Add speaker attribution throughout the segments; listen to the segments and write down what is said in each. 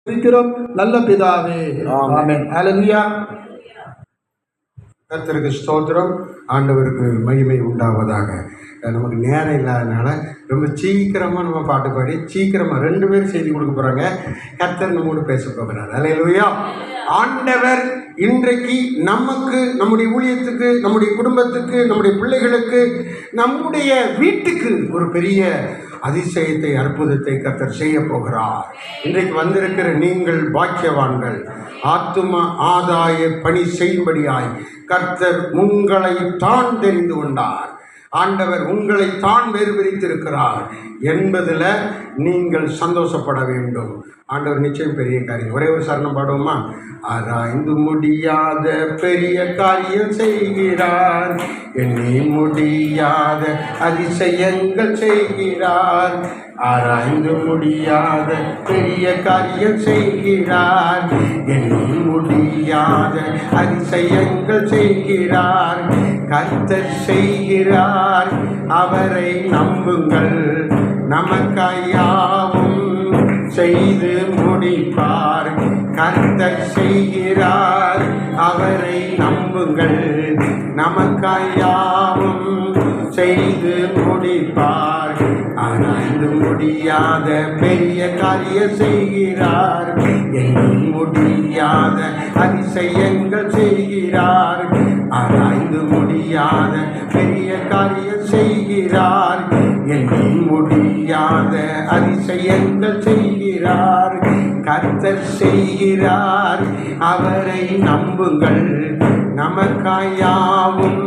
Speaker 1: இருக்கிறோம் நல்ல பிதாவே. ஆமென். ஹல்லேலூயா. கர்த்தருக்கு ஸ்தோத்திரம். ஆண்டவருக்கு மகிமை உண்டாவதாக. நமக்கு நேரம் இல்லாதனால ரொம்ப சீக்கிரமாக நம்ம பாட்டு பாடி சீக்கிரமாக 2 பேரும் செய்தி கொடுக்க போகிறாங்க. கர்த்தர் நம்மோடு பேச போகிறார். ஹல்லேலூயா. ஆண்டவர் இன்றைக்கு நமக்கு, நம்முடைய ஊழியத்துக்கு, நம்முடைய குடும்பத்துக்கு, நம்முடைய பிள்ளைகளுக்கு, நம்முடைய வீட்டுக்கு ஒரு பெரிய அதிசயத்தை, அற்புதத்தை கர்த்தர் செய்ய போகிறார். இன்றைக்கு வந்திருக்கிற நீங்கள் பாக்கியவான்கள். ஆத்தும ஆதாய பணி செய்யும்படியாய் கர்த்தர் உங்களை தான் தெரிந்து கொண்டார். ஆண்டவர் உங்களை தான் வேறு பிரித்திருக்கிறார் என்பதில் நீங்கள் சந்தோஷப்பட வேண்டும். ஆண்டவர் நிச்சயம் பெரிய காரியம். ஒரே ஒரு சரணம் பாடுவோமா? ஆராய்ந்து முடியாத பெரிய காரியம் செய்கிறார், எண்ணி முடியாத அதிசயங்கள் செய்கிறார். ஆராய்ந்து முடியாத பெரிய காரியம் செய்கிறார், எண்ணி முடியாத அதிசயங்கள் செய்கிறார். கர்த்தர் செய்கிறார், அவரை நம்புங்கள், நமக்காயாவும் செய்து முடிப்பார். கர்த்தர் செய்கிறார், அவரை நம்புங்கள், நமக்காயாவும் செய்து முடிப்பார். ஆராய்ந்து முடியாத பெரிய காரியம் செய்கிறார், எண்ணி முடியாத அதிசயங்கள் செய்கிறார். ஆராய்ந்து முடியாத பெரிய காரியம் செய்கிறார், எண்ணி முடியாத அதிசயங்கள் செய்கிறார். கர்த்தர் செய்கிறார், அவரை நம்புங்கள், நமக்காயாவும்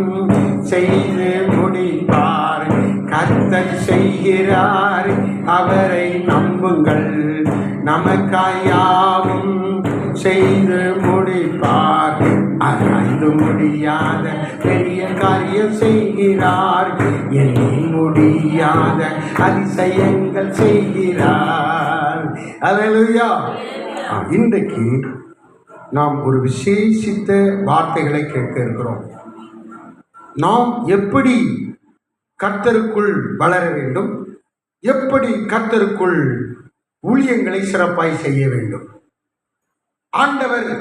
Speaker 1: செய்து முடிப்பார். கர்த்தர் செய்கிறார், அவரை நம்புங்கள், நமக்காயாவும் செய்து முடிப்பார். ஆராய்ந்து முடியாத பெரிய காரியம் செய்கிறார், எண்ணி முடியாத அதிசயங்கள் செய்கிறார். ஹல்லேலூயா. இன்றைக்கு நாம் ஒரு விசேஷித்த வார்த்தைகளை கேட்க இருக்கிறோம். நாம் எப்படி கர்த்தருக்குள் வளர வேண்டும், எப்படி கர்த்தருக்குள் ஊழியங்களை சிறப்பாய் செய்ய வேண்டும். ஆண்டவர்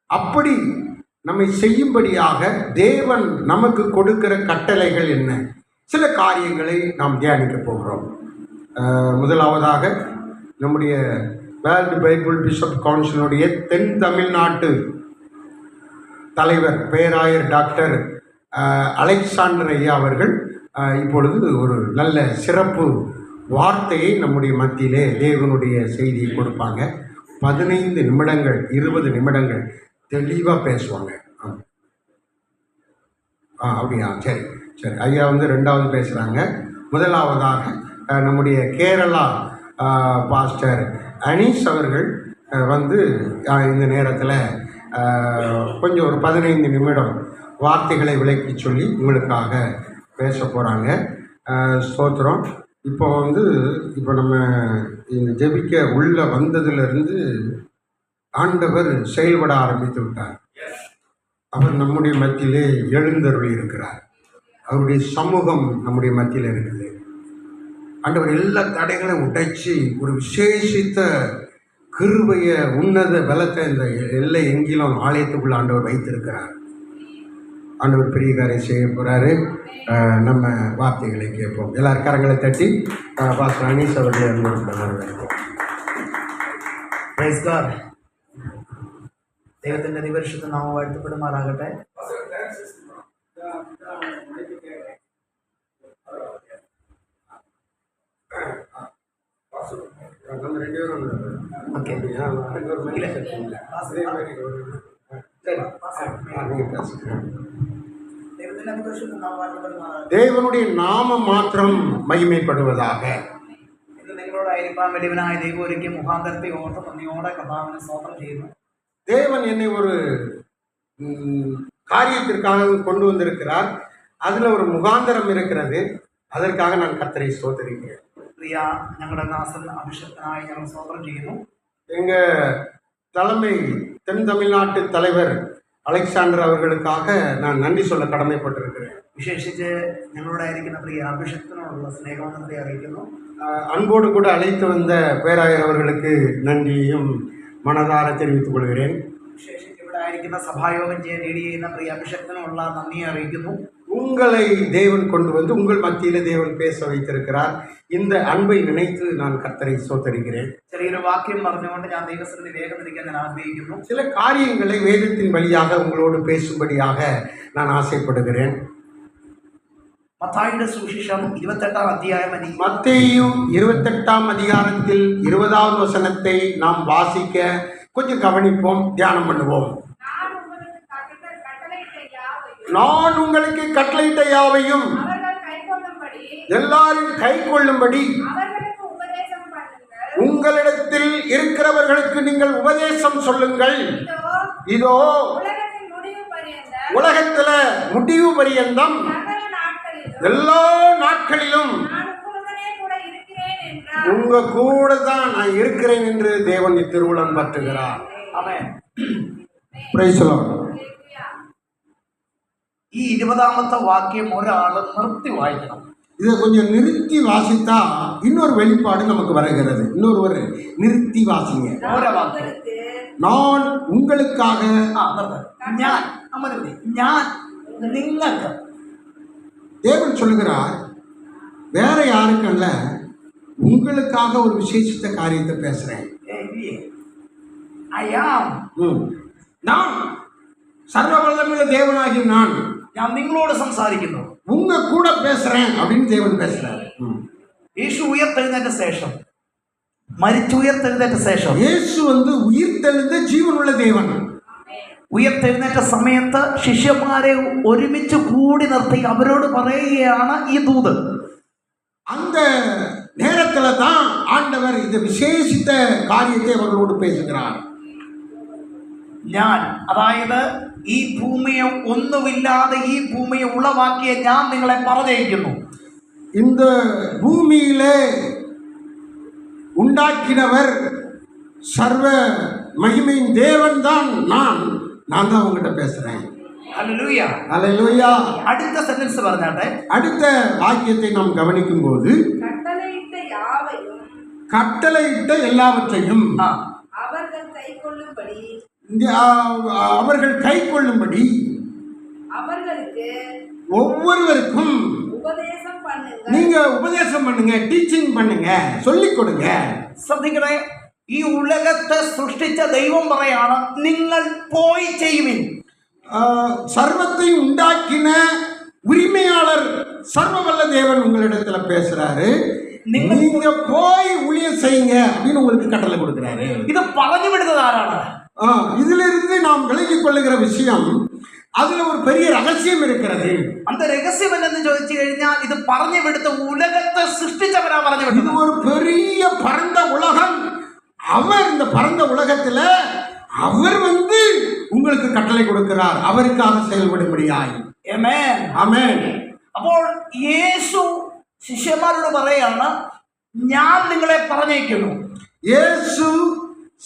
Speaker 1: அப்படி நம்மை செய்யும்படியாக தேவன் நமக்கு கொடுக்கிற கட்டளைகள் என்ன? சில காரியங்களை நாம் தியானிக்க போகிறோம். முதலாவதாக நம்முடைய வேர்ல்டு பைபிள் பிஷப் கவுன்சிலுடைய தென் தமிழ்நாட்டு தலைவர் பேராயர் டாக்டர் அலெக்சாண்டர் ஐயா அவர்கள் இப்பொழுது ஒரு நல்ல சிறப்பு வார்த்தையை நம்முடைய மத்தியிலே தேவனுடைய செய்தியை கொடுப்பாங்க. 15 நிமிடங்கள் 20 நிமிடங்கள் தெளிவாக பேசுவாங்க. அப்படியா? சரி சரி. ஐயா வந்து 2வது பேசுகிறாங்க. முதலாவதாக நம்முடைய கேரளா பாஸ்டர் அனீஸ் அவர்கள் வந்து இந்த நேரத்தில் கொஞ்சம் ஒரு 15 நிமிடம் வார்த்தைகளை விளக்கி சொல்லி உங்களுக்காக பேச போகிறாங்க. ஸ்தோத்திரம். இப்போ நம்ம இந்த ஜெபிக்க உள்ளே வந்ததுலேருந்து ஆண்டவர் செயல்பட ஆரம்பித்து விட்டார். அவர் நம்முடைய மத்தியிலே எழுந்தருளி இருக்கிறார். அவருடைய சமூகம் நம்முடைய மத்தியில் இருக்குது. ஆண்டவர் எல்லா தடைகளையும் உடைச்சி ஒரு விசேஷித்த கிருபைய உன்னத பலத்தை இந்த எல்லை எங்கிலும் ஆலயத்துக்குள்ள ஆண்டவர் வைத்திருக்கிறார். ஆண்டவர் பெரிய காரியம் செய்ய போகிறாரு. நம்ம வார்த்தைகளை கேட்போம். எல்லாரும் கரங்களை தட்டி பாஸ்டர் அனீஸ் அவர்களை அனுபவிப்போம்.
Speaker 2: Praise God. ദൈവത്തിൻ്റെ അതിപരിശുദ്ധ നാമം വാഴ്ത്തപ്പെടുമാറാകട്ടെ.
Speaker 1: தேவனுடைய நாமம் மாத்திரம் மகிமைப்படுவதாக.
Speaker 2: നിങ്ങളോടായിരിക്കാൻ വലിയവനായ ദൈവം ഒരുക്കിയ മുഖാന്തരത്തെ ഓർത്ത് നന്ദിയോടെ കർത്താവിനെ സ്തോത്രം ചെയ്യുന്നു.
Speaker 1: தேவன் என்னை ஒரு காரியத்திற்காக கொண்டு வந்திருக்கிறார். அதில் ஒரு முகாந்தரம் இருக்கிறது. அதற்காக நான் கர்த்தரை ஸ்தோத்திரிக்கிறேன்.
Speaker 2: പ്രിയ ഞങ്ങളുടെ ദാസൻ അഭിഷക്തനായി ഞങ്ങൾ സ്തോത്രം ചെയ്യുന്നു.
Speaker 1: எங்கள் தலைமை தென் தமிழ்நாட்டு தலைவர் அலெக்சாண்டர் அவர்களுக்காக நான் நன்றி சொல்ல கடமைப்பட்டிருக்கிறேன்.
Speaker 2: വിശേഷിച്ച് ഞങ്ങളോടായിരിക്കുന്ന പ്രിയ അഭിഷക്തനോടുള്ള സ്നേഹവന്ദനത്തെ അറിയിക്കുന്നു.
Speaker 1: அன்போடு கூட அழைத்து வந்த பேராயர் அவர்களுக்கு நன்றியும் மனதார தெரிவித்துக் கொள்கிறேன்.
Speaker 2: വിശേഷിച്ച് ഇവിടെ ആയിരിക്കുന്ന സഭായോഗം ലീഡ് ചെയ്യുന്ന പ്രിയ അഭിഷക്തനുള്ള നന്ദി അറിയിക്കുന്നു.
Speaker 1: உங்களை தேவன் கொண்டு வந்து உங்கள் மத்தியிலே தேவன் பேச வைத்திருக்கிறார். இந்த அன்பை நினைத்து நான் கர்த்தரை ஸ்தோத்தரிக்கிறேன்.
Speaker 2: ചെറിയൊരു വാക്യം പറഞ്ഞുകൊണ്ട് ഞാൻ ദൈവസന്നിധി വേഗം തിരിക്കാൻ ഞാൻ ആഗ്രഹിക്കുന്നു.
Speaker 1: சில காரியங்களை வேதத்தின் வழியாக உங்களோடு பேசும்படியாக நான் ஆசைப்படுகிறேன்.
Speaker 2: മത്തായിയുടെ സുവിശേഷം 28-ാം അധ്യായം
Speaker 1: மத்தேயு 28-ஆம் அதிகாரத்தில் 20வது வசனத்தை நாம் வாசிக்க கொஞ்சம் கவனிப்போம், தியானம் பண்ணுவோம். நான் உங்களுக்கு கட்டளையிட்ட யாவையும் எல்லாரும் கை கொள்ளும்படி உங்களிடத்தில் இருக்கிறவர்களுக்கு நீங்கள் உபதேசம் சொல்லுங்கள். இதோ உலகத்துல முடிவு பரியந்தம் எல்லா நாட்களிலும் உங்க கூட தான் நான் இருக்கிறேன் என்று தேவன் திருவுளம் பற்றுகிறார்.
Speaker 2: ആമേൻ.
Speaker 1: Praise the Lord.
Speaker 2: ഈ 20ാമത്തെ വാക്യം ഒരാൾ നിർത്തി വായിക്കണം.
Speaker 1: இதை கொஞ்சம் நிறுத்தி வாசித்தா இன்னொரு வெளிப்பாடு நமக்கு வருகிறது. இன்னொருவர் நிறுத்தி வாசிங்க.
Speaker 2: ഓരോ വാക്യം
Speaker 1: நான் உங்களுக்காக
Speaker 2: ഞാൻ അമരുതി ഞാൻ നിങ്ങൾക്ക്.
Speaker 1: தேவன் சொல்லுகிறார், வேற யாருக்கும் அல்ல, உங்களுக்காக ஒரு விசேஷித்த காரியத்தை பேசுறேன். நான் சர்வ வல்லமையுள்ள தேவனாகிய நான்
Speaker 2: നിങ്ങളോട് സംസാരിക്കുന്നു,
Speaker 1: உங்க கூட பேசுறேன் அப்படின்னு தேவன் பேசுறாரு.
Speaker 2: യേശു ഉയർത്തെഴുന്നേറ്റ ശേഷം, മരിച്ചുയർത്തെഴുന്നേറ്റ ശേഷം,
Speaker 1: യേശു வந்து உயிர்த்தெழுந்த ஜீவனுள்ள தேவன்.
Speaker 2: ഉയർത്തെഴുന്നേറ്റ സമയത്ത് ശിഷ്യന്മാരെ ഒരുമിച്ച് കൂടി നിർത്തി അവരോട് പറയുകയാണ് ഈ ദൂത്.
Speaker 1: அந்த நேரத்துல தான் ஆண்டவர் இந்த விசேஷித்த காரியத்தை அவர்களோடு பேசுகிறார்.
Speaker 2: ഞാൻ, അതായത് ഈ ഭൂമിയെ ഒന്നുമില്ലാതെ ഈ ഭൂമിയെ ഉളവാക്കിയ ഞാൻ നിങ്ങളെ പറഞ്ഞയക്കുന്നു.
Speaker 1: இந்த பூமியிலே உண்டாக்கினவர் சர்வ மகிமையின் தேவன் தான் நான் தான் உங்ககிட்ட பேசுறேன்.
Speaker 2: ഹല്ലേലൂയ.
Speaker 1: ஹல்லேலூயா.
Speaker 2: അടുത്ത സെന്റൻസ് പറഞ്ഞാട്ടെ.
Speaker 1: அடுத்த வாக்கியத்தை நாம் கவனிக்கும் போது கட்டளையிட்ட எல்லாவற்றையும் அவர்கள் கை கொள்ளும்படி ஒவ்வொருவருக்கும் நீங்க உபதேசம் பண்ணுங்க, டீச்சிங் பண்ணுங்க, சொல்லிக் கொடுங்க.
Speaker 2: ശ്രദ്ധിക്കണേ, ഈ ഉലകത്തെ സൃഷ്ടിച്ച ദൈവം പറയാണ് നിങ്ങൾ പോയി ചെയ്യുവിൻ.
Speaker 1: சர்வத்தை உண்டாக்கின உரிமையாளர் சர்வவல்ல தேவன் உங்களிடத்துல பேசுறாரு. நீங்க போய் ஊழியம் செய்யுங்க அப்படின்னு உங்களுக்கு கட்டளை கொடுக்கிறாரு.
Speaker 2: இது പറഞ്ഞു വിടുന്നത് ആരാണ്?
Speaker 1: இதுல இருந்து நாம் விலகிக் கொள்ளுகிற விஷயம், அதுல ஒரு பெரிய ரகசியம் இருக்கிறது.
Speaker 2: அந்த ரகசியம் என்னன்னு ചോദിച്ചു കഴിഞ്ഞാൽ ഇത് പറഞ്ഞു വിടുത്ത உலகத்தை സൃഷ്ടിച്ചവരാ പറഞ്ഞു വിട്ടത്.
Speaker 1: இது ஒரு பெரிய பரந்த உலகம். அவர் இந்த பரந்த உலகத்துல அவர் வந்து உங்களுக்கு கட்டளை கொடுக்கிறார், அவருக்காக செயல்படும்படியாய்.
Speaker 2: ആമേൻ.
Speaker 1: ஆமென்.
Speaker 2: അപ്പോൾ യേശു ശിഷ്യന്മാരോട് പറയാണ് ഞാൻ നിങ്ങളെ പറഞ്ഞേക്കുന്നു.
Speaker 1: இயேசு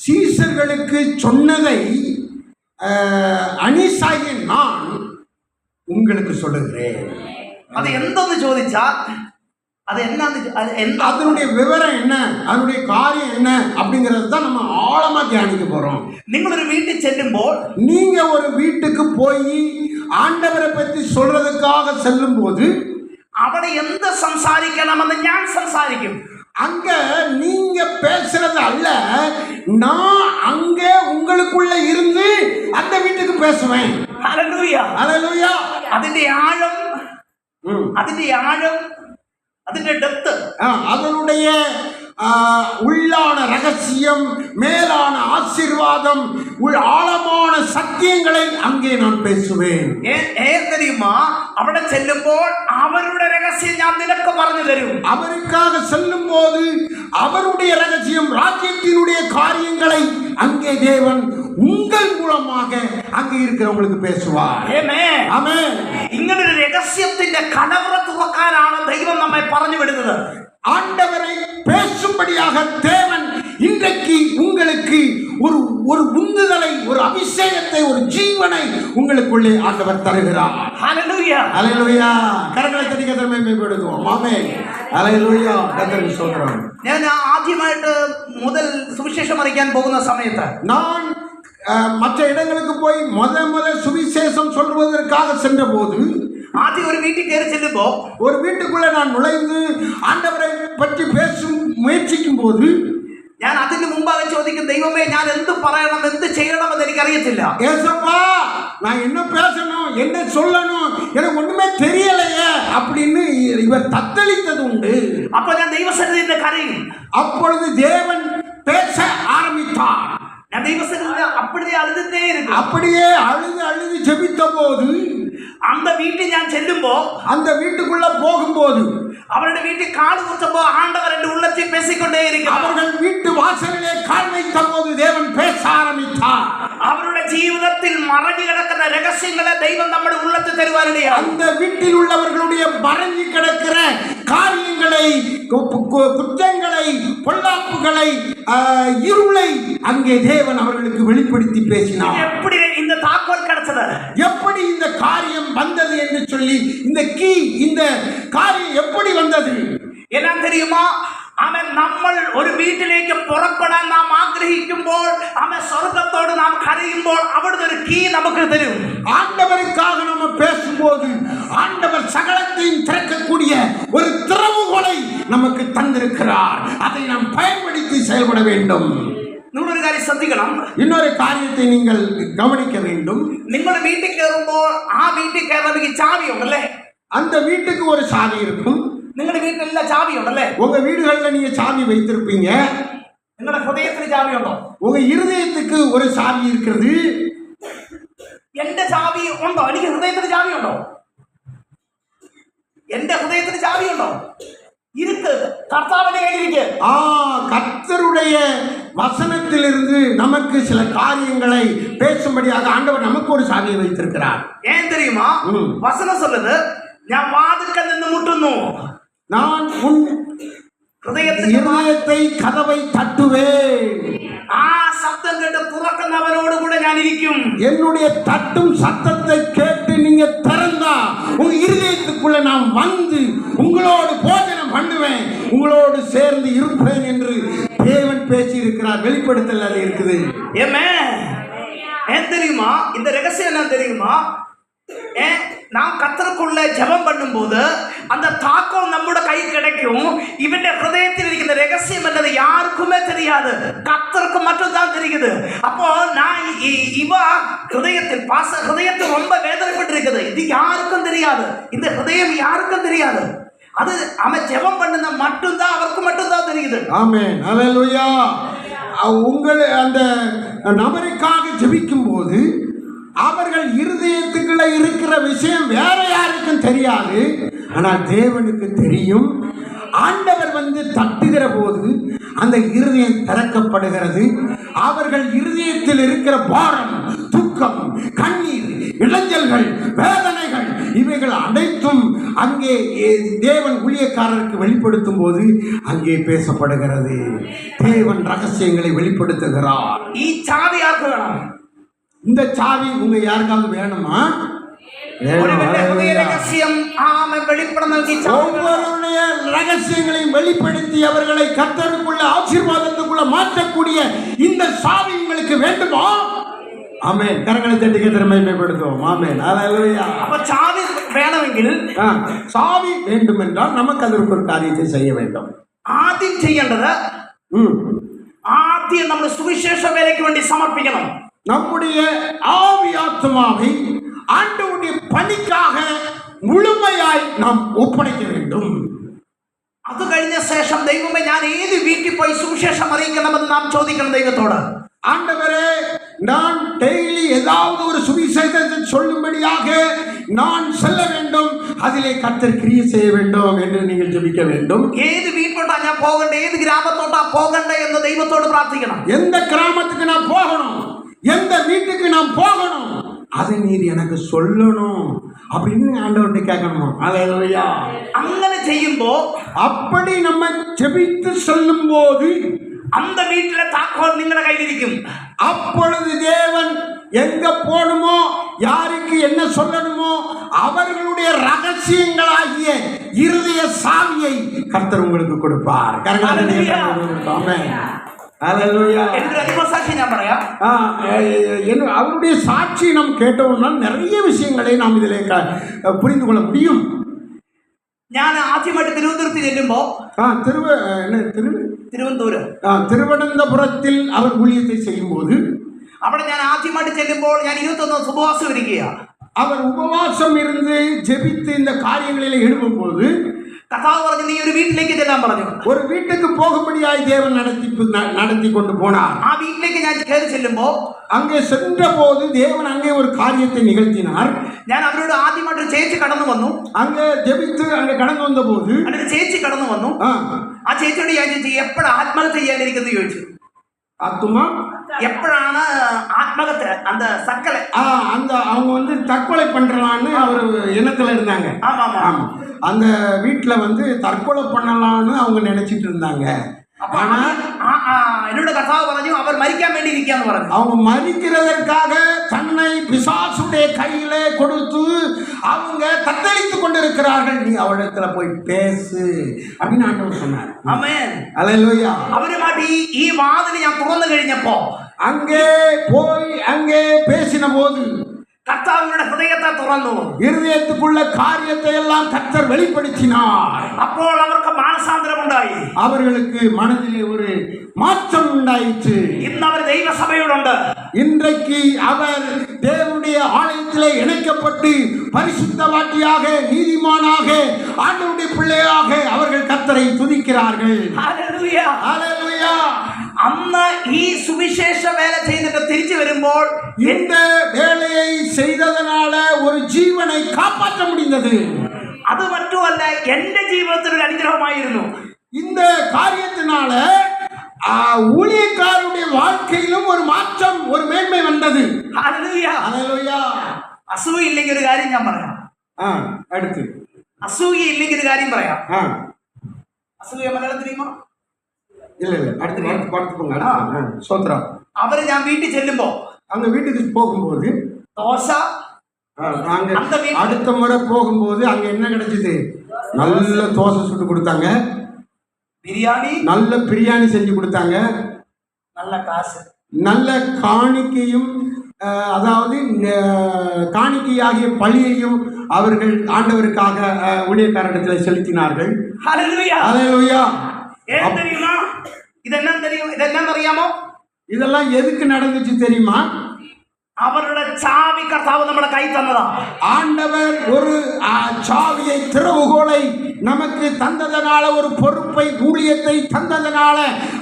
Speaker 1: சீசர்களுக்கு சொன்னதை அனிசாகிய நான் உங்களுக்கு சொல்லுகிறேன்.
Speaker 2: அது എന്തെന്ന് ചോദിച്ചാൽ அது
Speaker 1: அதனுடைய விவரம் என்ன, அதனுடைய காரியம் என்ன அப்படிங்கிறது தான் நம்ம ஆழமா தியானிக்க போறோம்.
Speaker 2: നിങ്ങളൊരു വീട്ടിൽ ചെല്ലുമ്പോൾ,
Speaker 1: நீங்க ஒரு வீட்டுக்கு போய் ஆண்டவரை பற்றி சொல்றதுக்காக செல்லும் போது
Speaker 2: അവിടെ എന്ത് സംസാരിക്കണമെന്ന് ഞാൻ സംസാരിക്കും.
Speaker 1: அங்க நீங்க பேசுறது அல்ல, நான் அங்கே உங்களுக்குள்ள இருந்து அந்த வீட்டுக்கு பேசுவேன்.
Speaker 2: ഹല്ലേലൂയ.
Speaker 1: ஹல்லேலூயா.
Speaker 2: അതിന്റെ ആഴം, അതിന്റെ ഡെപ്ത്,
Speaker 1: அதனுடைய உள்ளான ரகசியம், மேலான ஆசீர்வாதம், ஆழமான சத்தியங்களை அங்கே நான் பேசுவேன்.
Speaker 2: தெரியுமா, അവിടെ ചെല്ലുമ്പോൾ அவருடைய ரகசியம் ഞാൻ നിനക്ക് പറഞ്ഞു തരും.
Speaker 1: அவருக்காக செல்லும் போது அவருடைய ரகசியம், ராஜ்யத்தினுடைய காரியங்களை அங்கே தேவன் உங்கள் மூலமாக அங்கே இருக்கிறவங்களுக்கு பேசுவார். ஆமென்.
Speaker 2: ഇങ്ങനൊരു രഹസ്യത്തിന്റെ കലവറ തുറക്കാനാണ് ദൈവം നമ്മെ പറഞ്ഞു വിടുന്നത്.
Speaker 1: ஆண்டவரை பேசும்படியாக தேவன் இன்றைக்கு உங்களுக்கு ஒரு ஒரு உந்துதலை, ஒரு அபிஷேகத்தை, ஒரு ஜீவனை உங்களுக்குள்ளே ஆண்டவர் தருகிறார்.
Speaker 2: Hallelujah.
Speaker 1: அல்லேலூயா. கரங்களை தட்டி கர்த்தரை மேம்படுத்துவோம். ஆமென். அல்லேலூயா. கர்த்தருக்கு ஸ்தோத்திரம்.
Speaker 2: ഞാൻ ആദ്യമായിട്ട് മുതൽ സുവിശേഷം അറിയിക്കാൻ പോകുന്ന സമയത്ത്
Speaker 1: நான் மற்ற இடங்களுக்கு போய் முத சுவிசேஷம் சொல்வதற்காக சென்ற போது
Speaker 2: ആദ്യം ഒരു വീട്ടിൽ കയറി ചെല്ലുമ്പോ
Speaker 1: ஒரு வீட்டுக்குள்ள நான் நுழைந்து ஆண்டவரை பற்றி பேசும் முயற்சிக்கும் போது
Speaker 2: ഞാൻ അതിന് മുമ്പാകെ ചോദിക്കും, ദൈവമേ ഞാൻ എന്ത് പറയണം, എന്ത് ചെയ്യണമെന്ന് എനിക്കറിയത്തില്ല.
Speaker 1: ஏசப்பா நான் என்ன பேசணும், என்ன சொல்லணும், எனக்கு ஒண்ணுமே தெரியலையே அப்படின்னு இவர் தத்தளித்தது உண்டு.
Speaker 2: അപ്പൊ ഞാൻ ദൈവസന്നിധിയിൽ കരയും.
Speaker 1: அப்பொழுது தேவன் பேச ஆரம்பித்தார்.
Speaker 2: ഞാൻ ദൈവസന്നിധിയിൽ അപ്പോഴേ അഴുതേ ഇരിക്കും.
Speaker 1: அப்படியே அழுது ஜெபித்த போது
Speaker 2: அந்த வீட்டிൽ ഞാൻ ചെല്ലുമ്പോ,
Speaker 1: அந்த வீட்டுக்குள்ள போகும்போது
Speaker 2: அவருடைய வீட்டில் கால் குத்தப்போ ஆண்டவர் என் உள்ளத்தில் பேசிக்கொண்டே இருக்கிறார்.
Speaker 1: அவர்கள் வீட்டு வாசலிலே கால் வைத்த போது தேவன் பேச ஆரம்பித்தார்.
Speaker 2: அவருடைய ജീവിതത്തിൽ மறைஞ்சு கிடக்கிற ரகசியங்களை தெய்வம் நம்முடைய உள்ளத்தில் தருவார் இல்லையா?
Speaker 1: அந்த வீட்டில் உள்ளவர்களுடைய மறைஞ்சு கிடக்கிற காரியங்களை, குற்றங்களை, பொல்லாப்புகளை, இருளை அங்கே தேவன் அவர்களுக்கு வெளிப்படுத்தி பேசினார்.
Speaker 2: எப்படி இந்த தாக்கோல் கிடைச்சது,
Speaker 1: எப்படி இந்த காரியம் வந்தது என்று சொல்லி, இந்த கீ, இந்த காரியம் எப்படி வந்தது
Speaker 2: என்ன தெரியுமா? അവൻ നമ്മൾ ഒരു വീട്ടിലേക്ക് പുറപ്പെടാൻ നാം ആഗ്രഹിക്കുമ്പോൾ, അവൻ സ്വർഗത്തോട് നാം കരയുമ്പോൾ അവിടുന്ന് ഒരു കീ നമുക്ക് തരും.
Speaker 1: ஆண்டவருக்காக நம்ம பேசும்போது ஆண்டவர் சகலத்தையும் திறக்கக்கூடிய ஒரு திறவுகோலை நமக்கு தந்திருக்கிறார். அதை நாம் பயன்படுத்தி செயல்பட வேண்டும்.
Speaker 2: നിങ്ങളൊരു കാര്യം ശ്രദ്ധിക്കണം.
Speaker 1: இன்னொரு காரியத்தை நீங்கள் கவனிக்க வேண்டும்.
Speaker 2: നിങ്ങൾ വീട്ടിൽ കയറുമ്പോൾ ആ വീട്ടിൽ കയറണമെങ്കിൽ ചാവി ഉണ്ടല്ലേ?
Speaker 1: அந்த வீட்டுக்கு ஒரு சாவி இருக்கும்.
Speaker 2: നിങ്ങളുടെ വീട്ടിലെല്ലാം ചാവി ഉണ്ടല്ലേ?
Speaker 1: உங்க வீடுகளில் நீங்க சாவி வைத்திருப்பீங்க.
Speaker 2: നിങ്ങളുടെ ഹൃദയത്തിന് ചാവി ഉണ്ടോ?
Speaker 1: உங்க இருதயத்துக்கு ஒரு சாவி இருக்கிறது.
Speaker 2: എന്റെ ചാവി ഉണ്ടോ? എനിക്ക് ഹൃദയത്തിന് ചാവി ഉണ്ടോ? എന്റെ ഹൃദയത്തിന് ചാവി ഉണ്ടോ? இருக்கு. கர்த்தாவின் கையில் இருக்கு.
Speaker 1: கர்த்தருடைய வசனத்திலிருந்து நமக்கு சில காரியங்களை பேசும்படியாக ஆண்டவர் நமக்கு ஒரு சாவியை வைத்திருக்கிறார்.
Speaker 2: ஏன் தெரியுமா? வசனம் சொல்லுது, ഞാൻ വാതിൽക്കൽ നിന്ന് മുട്ടുന്നു,
Speaker 1: நான் உன் ഹൃദയത്തെ കതവை தட்டுவேன்.
Speaker 2: ആ ശബ്ദം കേട്ട് തുറക്കുന്നവനോട് കൂടെ ഞാൻ ഇരിക്കും.
Speaker 1: என்னுடைய தட்டும் சத்தத்தை கேட்டு நீங்க திறந்தா உங்க இருதயத்துக்குள்ள நான் வந்து உங்களோடு போஜனம் பண்ணுவேன், உங்களோடு சேர்ந்து இருப்பேன் என்று தேவன் பேசி இருக்கிறார். வெளிப்படுத்தல் அது இருக்குது.
Speaker 2: ஏன் தெரியுமா? இந்த ரகசியம் என்ன தெரியுமா? நாம் கர்த்தருக்குள்ள ஜெபம் பண்ணும்போது அந்த தாக்கம் நம்முடைய கை கிடைக்கும். இவனுடைய ஹிருதயத்தில் இருக்கிற ரகசியம் என்னது யாருக்குமே தெரியாது, கர்த்தருக்கு மட்டும் தான் தெரியுது. அப்போ நான் இவ ஹிருதயத்தில் ஹிருதயத்தில் ரொம்ப வேதனைப்பட்டு இருக்குது. இது யாருக்கும் தெரியாது, இந்த ஹிருதயம் யாருக்கும் தெரியாது. அது அவன் ஜெபம் பண்ணுன மட்டும்தான், அவருக்கு மட்டும்தான் தெரியுது.
Speaker 1: ஆமென். அல்லேலூயா. உங்கள் அந்த நபருக்காக ஜெபிக்கும் போது அவர்கள் இருதயத்துக்குள்ள இருக்கிற விஷயம் வேற யாருக்கும் தெரியாது, ஆனால் தேவனுக்கு தெரியும். ஆண்டவர் வந்து தட்டுகிற போது அந்த இருதயம் திறக்கப்படுகிறது. அவர்கள் இருதயத்தில் இருக்கிற பாரம், துக்கம், கண்ணீர், இளைஞர்கள், வேதனைகள், இவைகள் அனைத்தும் அங்கே தேவன் ஊழியக்காரருக்கு வெளிப்படுத்தும் போது அங்கே பேசப்படுகிறது. தேவன் ரகசியங்களை வெளிப்படுத்துகிறார். இந்த சாவி உங்க யாருக்காவது வேணுமா? ஒவ்வொருடைய ரகசியங்களையும் வெளிப்படுத்தி அவர்களை கர்த்தருக்குள்ள ஆசீர்வாதத்துக்குள்ள மாற்றக்கூடிய இந்த சாவி உங்களுக்கு வேண்டுமா? ஆமென். கரங்களை தட்டி கர்த்தரை மகிமைப்படுத்துவோம். ஆமென். அல்லேலூயா.
Speaker 2: அப்ப சாவி வேணுமெങ്കിൽ,
Speaker 1: சாவி வேண்டும் என்றால் நமக்கு அதற்கு ஒரு காரியத்தை செய்ய வேண்டும்.
Speaker 2: ആദ്യം ചെയ്യേണ്ടത്, ആദ്യം നമ്മൾ സുവിശേഷ വേലയ്ക്ക് വേണ്ടി സമർപ്പിക്കണം.
Speaker 1: நம்முடைய ஆவி ஆத்மாவை ஆண்டவருடைய பணிக்காக முழுமையாய் நாம் ஒப்படைக்க வேண்டும்.
Speaker 2: അത് കഴിഞ്ഞ ശേഷം ദൈവമേ ഞാൻ ഏത് വീട്ടിൽ പോയി സുവിശേഷം അറിയിക്കണമെന്ന് നാം ചോദിക്കണം ദൈവത്തോട്.
Speaker 1: ஆண்டவரே, நான் டெய்லி ஏதாவது ஒரு சுவிசேஷத்தை சொல்லும்படியாக நான் செல்ல வேண்டும், அதிலே கர்த்தர் கிரியை செய்ய வேண்டும் என்று நீங்கள் ஜெபிக்க வேண்டும்.
Speaker 2: ഏത് വീട്ടിലോട്ടാ ഞാൻ പോകണ്ടേ, ഏത് ഗ്രാമത്തോട്ടാ പോകണ്ടേ എന്ന് ദൈവത്തോട് പ്രാർത്ഥിക്കണം.
Speaker 1: எந்த கிராமத்துக்கு நான் போகணும், எந்த வீட்டுக்கு நான் போகணும், அதை நீர் எனக்கு சொல்லணும் அப்படின்னு ஆண்டவர்கிட்ட கேட்கணுமா? அல்லேலூயா.
Speaker 2: അങ്ങനെ ചെയ്യുമ്പോ,
Speaker 1: அப்படி நம்ம ஜெபித்து சொல்லும் போது
Speaker 2: அந்த வீட்டிലെ താക്കോൽ നിങ്ങളുടെ കയ്യിലിരിക്കും.
Speaker 1: அப்பொழுது தேவன் எங்க போகணுமோ, யாருக்கு என்ன சொல்லணுமோ, அவர்களுடைய ரகசியங்களாகிய இருதய சாவியை கர்த்தர் உங்களுக்கு கொடுப்பார். ஆமென். ஹல்லேலூயா. அவருடைய சாட்சி நாம் கேட்டோம்னா நிறைய விஷயங்களை நாம் இதில் புரிந்து கொள்ள முடியும்.
Speaker 2: ഞാൻ ആദ്യമായിട്ട് തിരുവനന്തപുരത്ത് ചെല്ലുമ്പോ
Speaker 1: തിരുവനന്തപുരത്തിൽ അവർ ஊழியத்தை செய்யும்போது
Speaker 2: അവിടെ ഞാൻ ആദ്യമായിട്ട് ചെല്ലുമ്പോൾ ഞാൻ 21 ദിവസം ഉപവാസം ഇരിക്കുകയാണ്.
Speaker 1: அவர் உபவாசம் இருந்து ஜெபித்து இந்த காரியங்களில் எழும்பும்போது
Speaker 2: കർത്താവ് പറഞ്ഞു, നീ ഒരു വീട്ടിലേക്ക് ചെല്ലാൻ പറഞ്ഞു.
Speaker 1: ஒரு வீட்டுக்கு போகும்படியாய் தேவன் நடத்தி கொண்டு போனார்.
Speaker 2: ആ വീട്ടിലേക്ക് ഞാൻ കയറി ചെല്ലുമ്പോ
Speaker 1: அங்கே சென்ற போது தேவன் அங்கே ஒரு காரியத்தை நிகழ்த்தினார்.
Speaker 2: ഞാൻ അവരോട് ആദ്യമായിട്ട് ഒരു ചേച്ചി കടന്നു വന്നു.
Speaker 1: அங்கே ஜெபித்து அங்கே கடந்து வந்த போது
Speaker 2: ഒരു ചേച്ചി കടന്നു വന്നു. ആ ചേച്ചിയോട് ഞാൻ ചോദിച്ചു, എപ്പോഴാണ് ആത്മഹത്യ ചെയ്യാനിരിക്കുന്നത് ചോദിച്ചു.
Speaker 1: ஆத்துமா
Speaker 2: எப்படான ஆத்மகத்தை அந்த சக்கலை
Speaker 1: அந்த அவங்க வந்து தற்கொலை பண்றலான்னு ஒரு எண்ணத்துல இருந்தாங்க.
Speaker 2: ஆமா ஆமா.
Speaker 1: அந்த வீட்டுல வந்து தற்கொலை பண்ணலான்னு அவங்க நினைச்சிட்டு இருந்தாங்க. ஆனா
Speaker 2: என்னோட கர்த்தாവ് പറഞ്ഞു அவர் மரிക്കാൻ வேண்டி இருக்கான்னு പറഞ്ഞു.
Speaker 1: அவங்க மரிக்கிறதற்காக தன்னை பிசாசுடைய கையில கொடுத்து அவங்க தத்தளித்து கொண்டிருக்கிறார்கள். நீ அவளிடத்துல போய் பேசு அப்படின்னு ஆண்டவர் சொன்னார்.
Speaker 2: ஆமென்.
Speaker 1: ஹல்லேலூயா.
Speaker 2: അവരുമായിട്ട് ഈ വാതിൽ ഞാൻ തുറന്നു കഴിഞ്ഞപ്പോ
Speaker 1: அங்கே போய் அங்கே பேசின போது
Speaker 2: கர்த்தாவினுடைய ஹிருதயத்தை തുറന്നു.
Speaker 1: இருதயத்துக்குள்ள காரியத்தை எல்லாம் கர்த்தர் வெளிப்படுத்தினார்.
Speaker 2: അപ്പോൾ അവർക്ക് മാനസാന്തരം ഉണ്ടായി.
Speaker 1: அவர்களுக்கு மனதிலே ஒரு மாற்றம் உண்டாயிற்று.
Speaker 2: ഇന്ന് അവർ ദൈവസഭയോടുണ്ട്.
Speaker 1: இன்றைக்கு அவர் தேவனுடைய ஆலயத்திலே இணைக்கப்பட்டு பரிசுத்தவாட்டியாக, நீதிமானாக, ஆண்டவருடைய பிள்ளையாக அவர்கள் கர்த்தரை துதிக்கிறார்கள்.
Speaker 2: ஹல்லேலூயா.
Speaker 1: ஹல்லேலூயா.
Speaker 2: അന്ന് ഈ സുവിശേഷ വേല ചെയ്തിട്ട് തിരിച്ചു വരുമ്പോൾ
Speaker 1: இந்த வேலையை செய்ததனால ஒரு ஜீவனை காப்பாற்ற முடிந்தது.
Speaker 2: அது மட்டுமல்ல, എന്റെ ജീവിതത്തിൽ ഒരു അനുഗ്രഹമായിരുന്നു.
Speaker 1: இந்த காரியத்தினால ஊழியக்காரருடைய வாழ்க்கையிலும் ஒரு மாற்றம், ஒரு மேன்மை வந்தது.
Speaker 2: ஹல்லேலூயா.
Speaker 1: ஹல்லேலூயா.
Speaker 2: അസൂയ ഇല്ലെങ്കിൽ ഒരു കാര്യം ഞാൻ പറയാം.
Speaker 1: അടുത്ത്
Speaker 2: അസൂയ ഇല്ലെങ്കിൽ ഒരു കാര്യം പറയാം. അസൂയ മലയാളം தெரியுமா?
Speaker 1: இல்ல அடுத்து பார்த்து போங்க. சோத்ரம்.
Speaker 2: அவரு ഞാൻ வீட்டுக்கு ചെല്ലുമ്പോ
Speaker 1: அங்க வீட்டுக்கு போகும்போது
Speaker 2: தோச
Speaker 1: அடுத்த முறை போகும்போது அங்க என்ன கிடைச்சது? நல்ல தோசை சுட்டு கொடுத்தாங்க,
Speaker 2: பிரியாணி,
Speaker 1: நல்ல பிரியாணி செஞ்சு கொடுத்தாங்க,
Speaker 2: நல்ல காசு,
Speaker 1: நல்ல காணிக்கையும், அதாவது காணிக்கையாகிய பழியையும் அவர்கள் ஆண்டவருக்காக ஊழியக்காரரிடத்தில் செலுத்தினார்கள்.
Speaker 2: ஹல்லேலூயா.
Speaker 1: ஹல்லேலூயா.
Speaker 2: ஏன் தெரியுமா? இதெல்லாம் தெரியும். இதெல்லாம் அறியாமோ?
Speaker 1: இதெல்லாம் எதுக்கு நடந்துச்சு தெரியுமா?
Speaker 2: அவரோட சாவி கர்த்தாவு நம்மள கை தந்ததா.
Speaker 1: ஆண்டவர் ஒரு சாவியை, திறவுகோலை நமக்கு தந்ததனால, ஒரு பொறுப்பை, ஊழியத்தை தந்ததனால,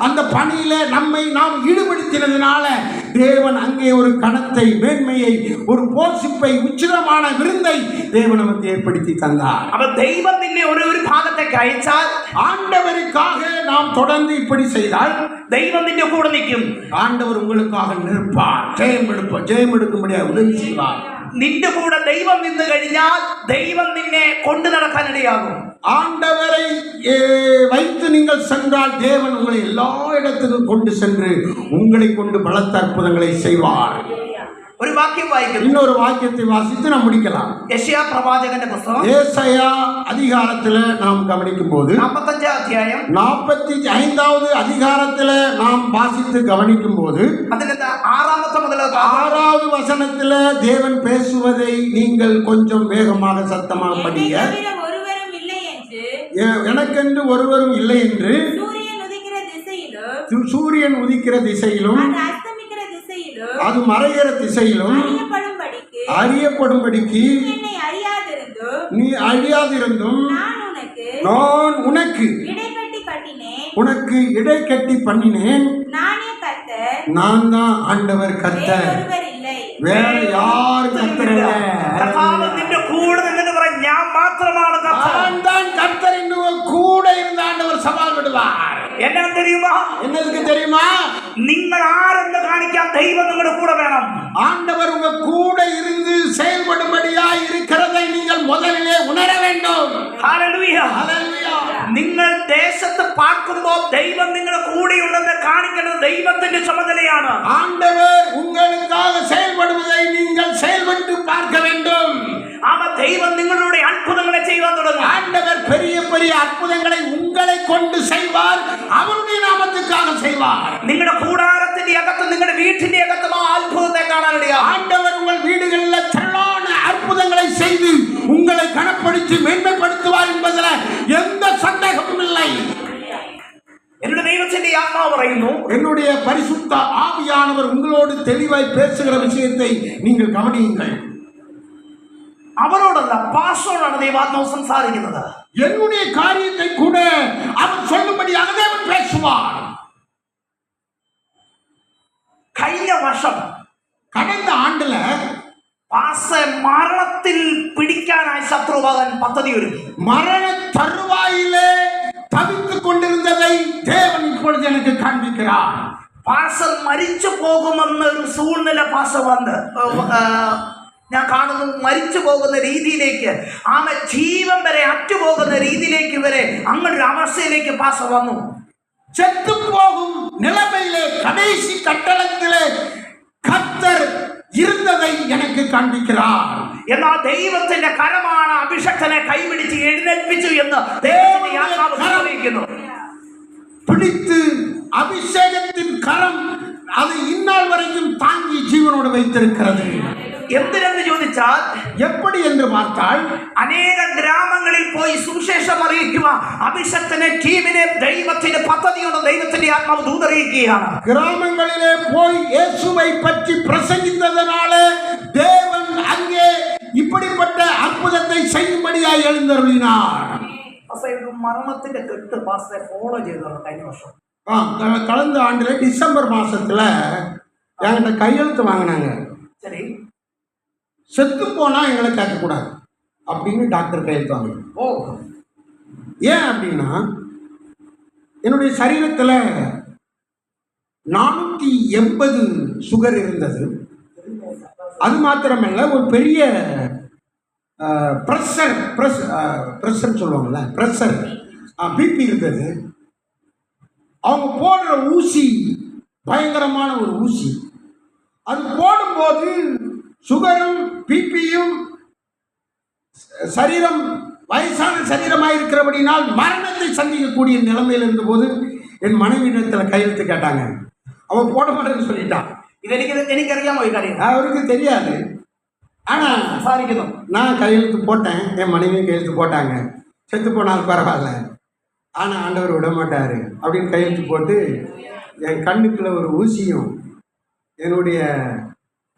Speaker 1: அந்த பணியில நம்மை நாம் ஈடுபடுத்தினதுனால தேவன் அங்கே ஒரு கணத்தை, மேன்மையை, ஒரு போஷிப்பை, உச்சிதமான விருந்தை தேவன் நமக்கு ஏற்படுத்தி தந்தார்.
Speaker 2: அப்ப தெய்வம் நின்ன ஒரு பாகத்தை அழைச்சால்,
Speaker 1: ஆண்டவருக்காக நாம் தொடர்ந்து இப்படி செய்தால்
Speaker 2: தெய்வம் நின்ன கூட நிற்கும்.
Speaker 1: ஆண்டவர் உங்களுக்காக நிற்பார். ஜெயம் எடுக்கும்படியாக உதவி செய்வார்.
Speaker 2: നിന്റെ കൂടെ ദൈവം നിന്ന് കഴിഞ്ഞാൽ ദൈവം നിന്നെ കൊണ്ടു നടക്കാൻ ഇടയാകും.
Speaker 1: ஆண்டவரை வைத்து நீங்கள் சென்றால் தேவன் உங்களை எல்லா இடத்துக்கும் கொண்டு சென்று உங்களை கொண்டு பலத்த அற்புதங்களை செய்வார்.
Speaker 2: ഒരു വാക്യം വായിക്കുന്നു.
Speaker 1: இன்னொரு வாக்கியத்தை வாசித்து நாம் முடிக்கலாம்.
Speaker 2: യെശയ്യാ പ്രവാചകന്റെ പുസ്തകം
Speaker 1: യേശയ്യാ அதிகாரத்தில் நாம் கவனிக்கும் போது
Speaker 2: 45 അധ്യായം
Speaker 1: 45வது அதிகாரத்தில் நாம் வாசித்து கவனிக்கும் போது
Speaker 2: അതിന്റെ 6வது
Speaker 1: வசனத்தில் தேவன் பேசுவதை நீங்கள் கொஞ்சம் வேகமாக சத்தமாக படிங்க. எனக்கென்று ஒருவரும் இல்லை என்று சூரியன் உதிக்கிற திசையிலும் அது மறைகிற திசையிலும் அறியப்படும்படிக்கு நீ அறியாதிருந்தும் நான் உனக்கு இடை கட்டி பண்ணினேன். நான் தான் ஆண்டவர் கர்த்தர், வேற யார் கர்த்தர் இல்ல.
Speaker 2: ഞാൻ മാത്രമാണ്
Speaker 1: கர்த்தர். இன்னும் கூட இருந்த ஆண்டவர் சவால் விடுவார்.
Speaker 2: என்ன தெரியுமா?
Speaker 1: என்னதுக்கு தெரியுமா?
Speaker 2: നിങ്ങൾ ആരെന്ന് കാണിക്കാൻ ദൈവം നിങ്ങളുടെ കൂടെ വേണം.
Speaker 1: ஆண்டவர் உங்க கூட இருந்து செயல்படும்படியாய் இருக்கிறதை நீங்கள் முதலிலே உணர வேண்டும்.
Speaker 2: ഹല്ലേലൂയ.
Speaker 1: ഹല്ലേലൂയ.
Speaker 2: നിങ്ങൾ ദേശത്ത് பார்க்குമ്പോൾ ദൈവം നിങ്ങളുടെ കൂടെ ഉണ്ടെന്ന് കാണിക്കുന്നത് ദൈവത്തിന്റെ ചുമതലയാണ്.
Speaker 1: ஆண்டவர் பெரிய அற்புதங்களை உங்களை கொண்டு செய்வார். அவருடைய நாமத்துக்காக செய்வார்.
Speaker 2: നിങ്ങളുടെ കൂടാരത്തിന്റെ അകത്തും നിങ്ങളുടെ വീട്ടിന്റെ അകത്തും ആ അത്ഭുതത്തെ കാണാനിടയാ.
Speaker 1: ஆண்டவர் உங்கள் வீடுகளில் திரளான அற்புதங்களை செய்து உங்களை கனப்படுத்தி மேன்மைப்படுத்துவார் என்பதில் எந்த சந்தேகமும் இல்லை.
Speaker 2: என்னுடைய ദൈവത്തിന്റെ ആത്മാവ് പറയുന്നു,
Speaker 1: என்னுடைய பரிசுத்த ஆவியானவர் உங்களோடு தெளிவாய் பேசுகிற விஷயத்தை நீங்கள் கவனியுங்கள்.
Speaker 2: അവരോടല്ല പാസ്റ്ററോടാണ് ദൈവാത്മാവ് സംസാരിക്കുന്നത്.
Speaker 1: என்னுடைய காரியத்தை கூட அவர் சொல்லும்படியாக தேவன் பேசுவார்.
Speaker 2: കഴിഞ്ഞ വർഷം
Speaker 1: கடந்த ஆண்டுல
Speaker 2: മരണത്തിൽ പിടിക്കാനായി ശത്രുഭകൻ പദ്ധതി ഒരുക്കി.
Speaker 1: மரண தருவாயிலே தவித்துக் கொண்டிருந்ததை தேவன் இப்பொழுது எனக்கு காண்பிக்கிறார்.
Speaker 2: പാസ്റ്റർ മരിച്ചു പോകുമെന്നൊരു സൂழ்நிலை പാസ്റ്റർ വന്ന് ഞാൻ കാണുന്നു. മരിച്ചു പോകുന്ന രീതിയിലേക്ക്, ആമ ജീവൻ വരെ അറ്റുപോകുന്ന രീതിയിലേക്ക് വരെ അങ്ങനൊരു അവസ്ഥയിലേക്ക് പാസ്റ്റർ വന്നു.
Speaker 1: செத்து போகும் நிலைமையிலே கடைசி கட்டளத்திலே கர்த்தர் இருந்ததை எனக்கு காண்பிக்கிறார்.
Speaker 2: എന്നാൽ ദൈവത്തിന്റെ കരമാണ് അഭിഷക്തനെ കൈപിടിച്ച് എഴുന്നേൽപ്പിച്ചു എന്ന് ദൈവത്തിന്റെ ആത്മാവ് അറിയിക്കുന്നു.
Speaker 1: பிடித்து அபிஷேகத்தின் கரம் அதை இந்நாள் வரைக்கும் தாங்கி ஜீவனோடு வைத்திருக்கிறது.
Speaker 2: എന്തിനെന്ന് ചോദിച്ചാൽ,
Speaker 1: எப்படி என்று பார்த்தால்,
Speaker 2: അനേക ഗ്രാമങ്ങളിൽ പോയി സുവിശേഷം അറിയിക്കുക. അഭിഷക്തനെ ടീമിനെ ദൈവത്തിന്റെ പദ്ധതിയോട് ദൈവത്തിന്റെ ആത്മാവ് ദൂതറിയിക്കുകയാണ്.
Speaker 1: கிராமங்களிலே போய் இயேசுவை பற்றி பிரசங்கித்ததனாலே தேவன் அங்கே இப்படிப்பட்ட அற்புதத்தை செய்யும்படியாய் எழுந்தருளினார்.
Speaker 2: മരണത്തിന്റെ കെട്ട് പാസ്റ്ററെ ഫോളോ ചെയ്തതാണ് കഴിഞ്ഞ വർഷം.
Speaker 1: கடந்த ஆண்டுல டிசம்பர் மாசத்துல என்கிட்ட கையெழுத்து வாங்கினாங்க.
Speaker 2: சரி,
Speaker 1: செத்து போனா எங்களை கேட்கக்கூடாது அப்படின்னு டாக்டர் கையெழுத்து வாங்கினாங்க.
Speaker 2: ஓ,
Speaker 1: ஏன் அப்படின்னா என்னுடைய சரீரத்தில் 480 சுகர் இருந்தது. அது மாத்திரமல்ல, ஒரு பெரிய ப்ரெஷர் சொல்லுவாங்கள்ல, ப்ரெஷர் பிபி இருந்தது. அவங்க போடுற ஊசி பயங்கரமான ஒரு ஊசி. அது போடும்போது சுகரும் பிபியும் சரீரம் வயசான சரீரமாக இருக்கிறபடினால் மரணத்தை சந்திக்கக்கூடிய நிலைமையில் இருந்தபோது என் மனைவியிடத்தில் கையெழுத்து கேட்டாங்க. அவன் போட மாட்டேன்னு சொல்லிட்டான்.
Speaker 2: இது എനിക്കറിയാമോ ഈ കാര്യം?
Speaker 1: அவருக்கு தெரியாது. ஆனால்
Speaker 2: സാധിക്കുന്നു.
Speaker 1: நான் கையெழுத்து போட்டேன், என் மனைவியும் கையெழுத்து போட்டாங்க. செத்து போனால் பரவாயில்ல, ஆனால் ஆண்டவர் விட மாட்டார் அப்படின்னு கையெழுத்து போட்டு என் கண்ணுக்குள்ள ஒரு ஊசியும் என்னுடைய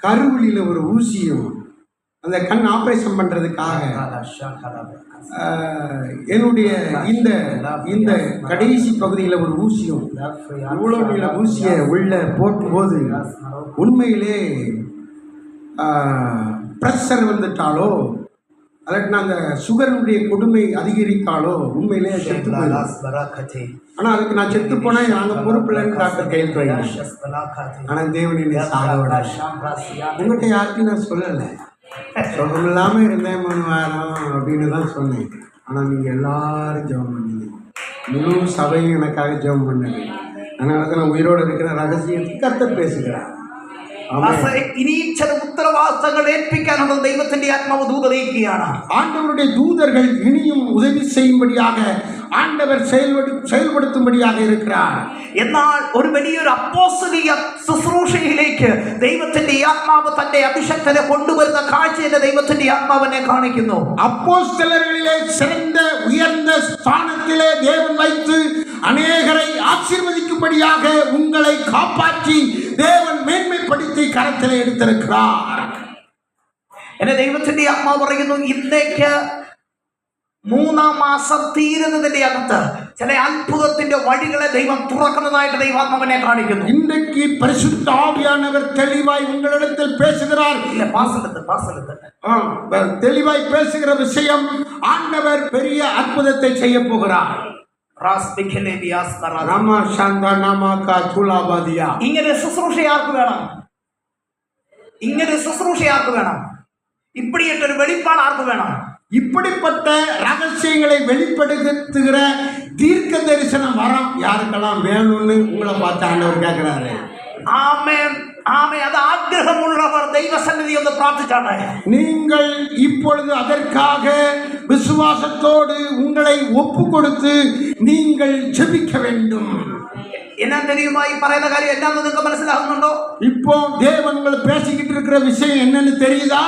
Speaker 1: கருவிலியில் ஒரு ஊசியும், அந்த கண் ஆப்ரேஷன் பண்ணுறதுக்காக என்னுடைய இந்த இந்த கடைசி பகுதியில் ஒரு ஊசியும், இவ்வளோ நீள ஊசியை உள்ளே போட்டும்போது உண்மையிலே ப்ரெஷர் வந்துட்டாலோ அல்லாட்டினா அந்த சுகருடைய கொடுமை அதிகரித்தாலோ உண்மையிலே செத்து போயிடும். ஆனால் அதுக்கு நான் செத்து போனால் நாங்கள் பொறுப்பில்லைன்னு டாக்டர் கையெழுத்து வைக்கிறேன். ஆனால் தேவனின் சாகோட உங்கள்கிட்ட யாருக்கும் நான் சொல்லலை. சுகம் இல்லாமல் இருந்தேன் 3 வாரம் அப்படின்னு தான் சொன்னேன். ஆனால் நீங்கள் எல்லாரும் ஜெபம் பண்ணீங்க, முழு சபையும் எனக்காக ஜெபம் பண்ணது. அதனால தான் நான் உயிரோடு இருக்கிற ரகசியத்தை கர்த்தர் பேசுகிறேன்.
Speaker 2: ഇനിയും ചില ഉത്തരവാദിത്തങ്ങൾ ഏൽപ്പിക്കാനുള്ള ദൈവത്തിന്റെ ആത്മാവ് ദൂതറിയിക്കുകയാണ്.
Speaker 1: ஆண்டவருடைய தூதர்கள் இனியும் உதவி செய்யும்படியாக ஆண்டவர் செயல்படுத்தும்படியாக இருக்கிறார்.
Speaker 2: എന്നാൽ ഒരു വലിയൊരു അപ്പോസ്തലിക ശുശ്രൂഷയിലേക്ക് ദൈവത്തിന്റെ ആത്മാവ് തന്റെ അഭിഷക്തനെ കൊണ്ടുവരുന്ന കാഴ്ചയെ ദൈവത്തിന്റെ ആത്മാവിനെ കാണിക്കുന്നു.
Speaker 1: அப்போஸ்தலர்களிலே சிறந்த உயர்ந்த ஸ்தானத்திலே தேவன் வைத்து அநேகரை ஆசீர்வதிக்கும்படியாக உங்களை காப்பாற்றி தேவன் மேன்மைப்படுத்தி கரத்திலே எடுத்திருக்கிறார்.
Speaker 2: എന്നെ ദൈവത്തിന്റെ ആത്മാവ് പറയുന്നു, ഇന്നേക്ക് 3-ാം മാസം തീരുന്നതിന്റെ അകത്ത് ചില അത്ഭുതത്തിന്റെ വഴികളെ ദൈവം തുറക്കുന്നതായിട്ട് ദൈവാത്മാവിനെ കാണിക്കുന്നു.
Speaker 1: இன்றைக்கு பரிசுத்த ஆவியானவர் தெளிவாய் உங்களிடத்தில் பேசுகிறார்.
Speaker 2: இல்ல பாசலத்து
Speaker 1: தெளிவாய் பேசுகிற விஷயம், ஆண்டவர் பெரிய அற்புதத்தை செய்ய போகிறார்.
Speaker 2: ഇങ്ങനെ ശുശ്രൂഷ ആർക്ക് വേണം? ഇങ്ങനെ ശുശ്രൂഷ ആർക്ക് വേണം? இப்படியொரு வெளிப்பாடு ஆർക്ക് வேணும்?
Speaker 1: இப்படிப்பட்ட ரகசியங்களை வெளிப்படுத்துகிற தீர்க்க தரிசன வரம் யாருக்கெல்லாம் வேணும்னு உங்களை பார்த்து ஆண்டவர் கேட்கிறாரு.
Speaker 2: ஆமென். ആമേ അത് ആഗ്രഹമുള്ളവർ ദൈവസന്നിധി ഒന്ന് പ്രാർത്ഥിച്ചാട്ടെ.
Speaker 1: நீங்கள் இப்பொழுது அதற்காக விசுவாசத்தோடு உங்களை ஒப்பு கொடுத்து நீங்கள் ஜெபிக்க வேண்டும்.
Speaker 2: എന്നാ தெரியுமா ഈ പറയുന്ന കാര്യം എന്നാന്ന് നിങ്ങൾക്ക് മനസ്സിലാകുന്നുണ്ടോ?
Speaker 1: இப்போ தேவன் உங்களை பேசிக்கிட்டு இருக்கிற விஷயம் என்னன்னு தெரியுதா?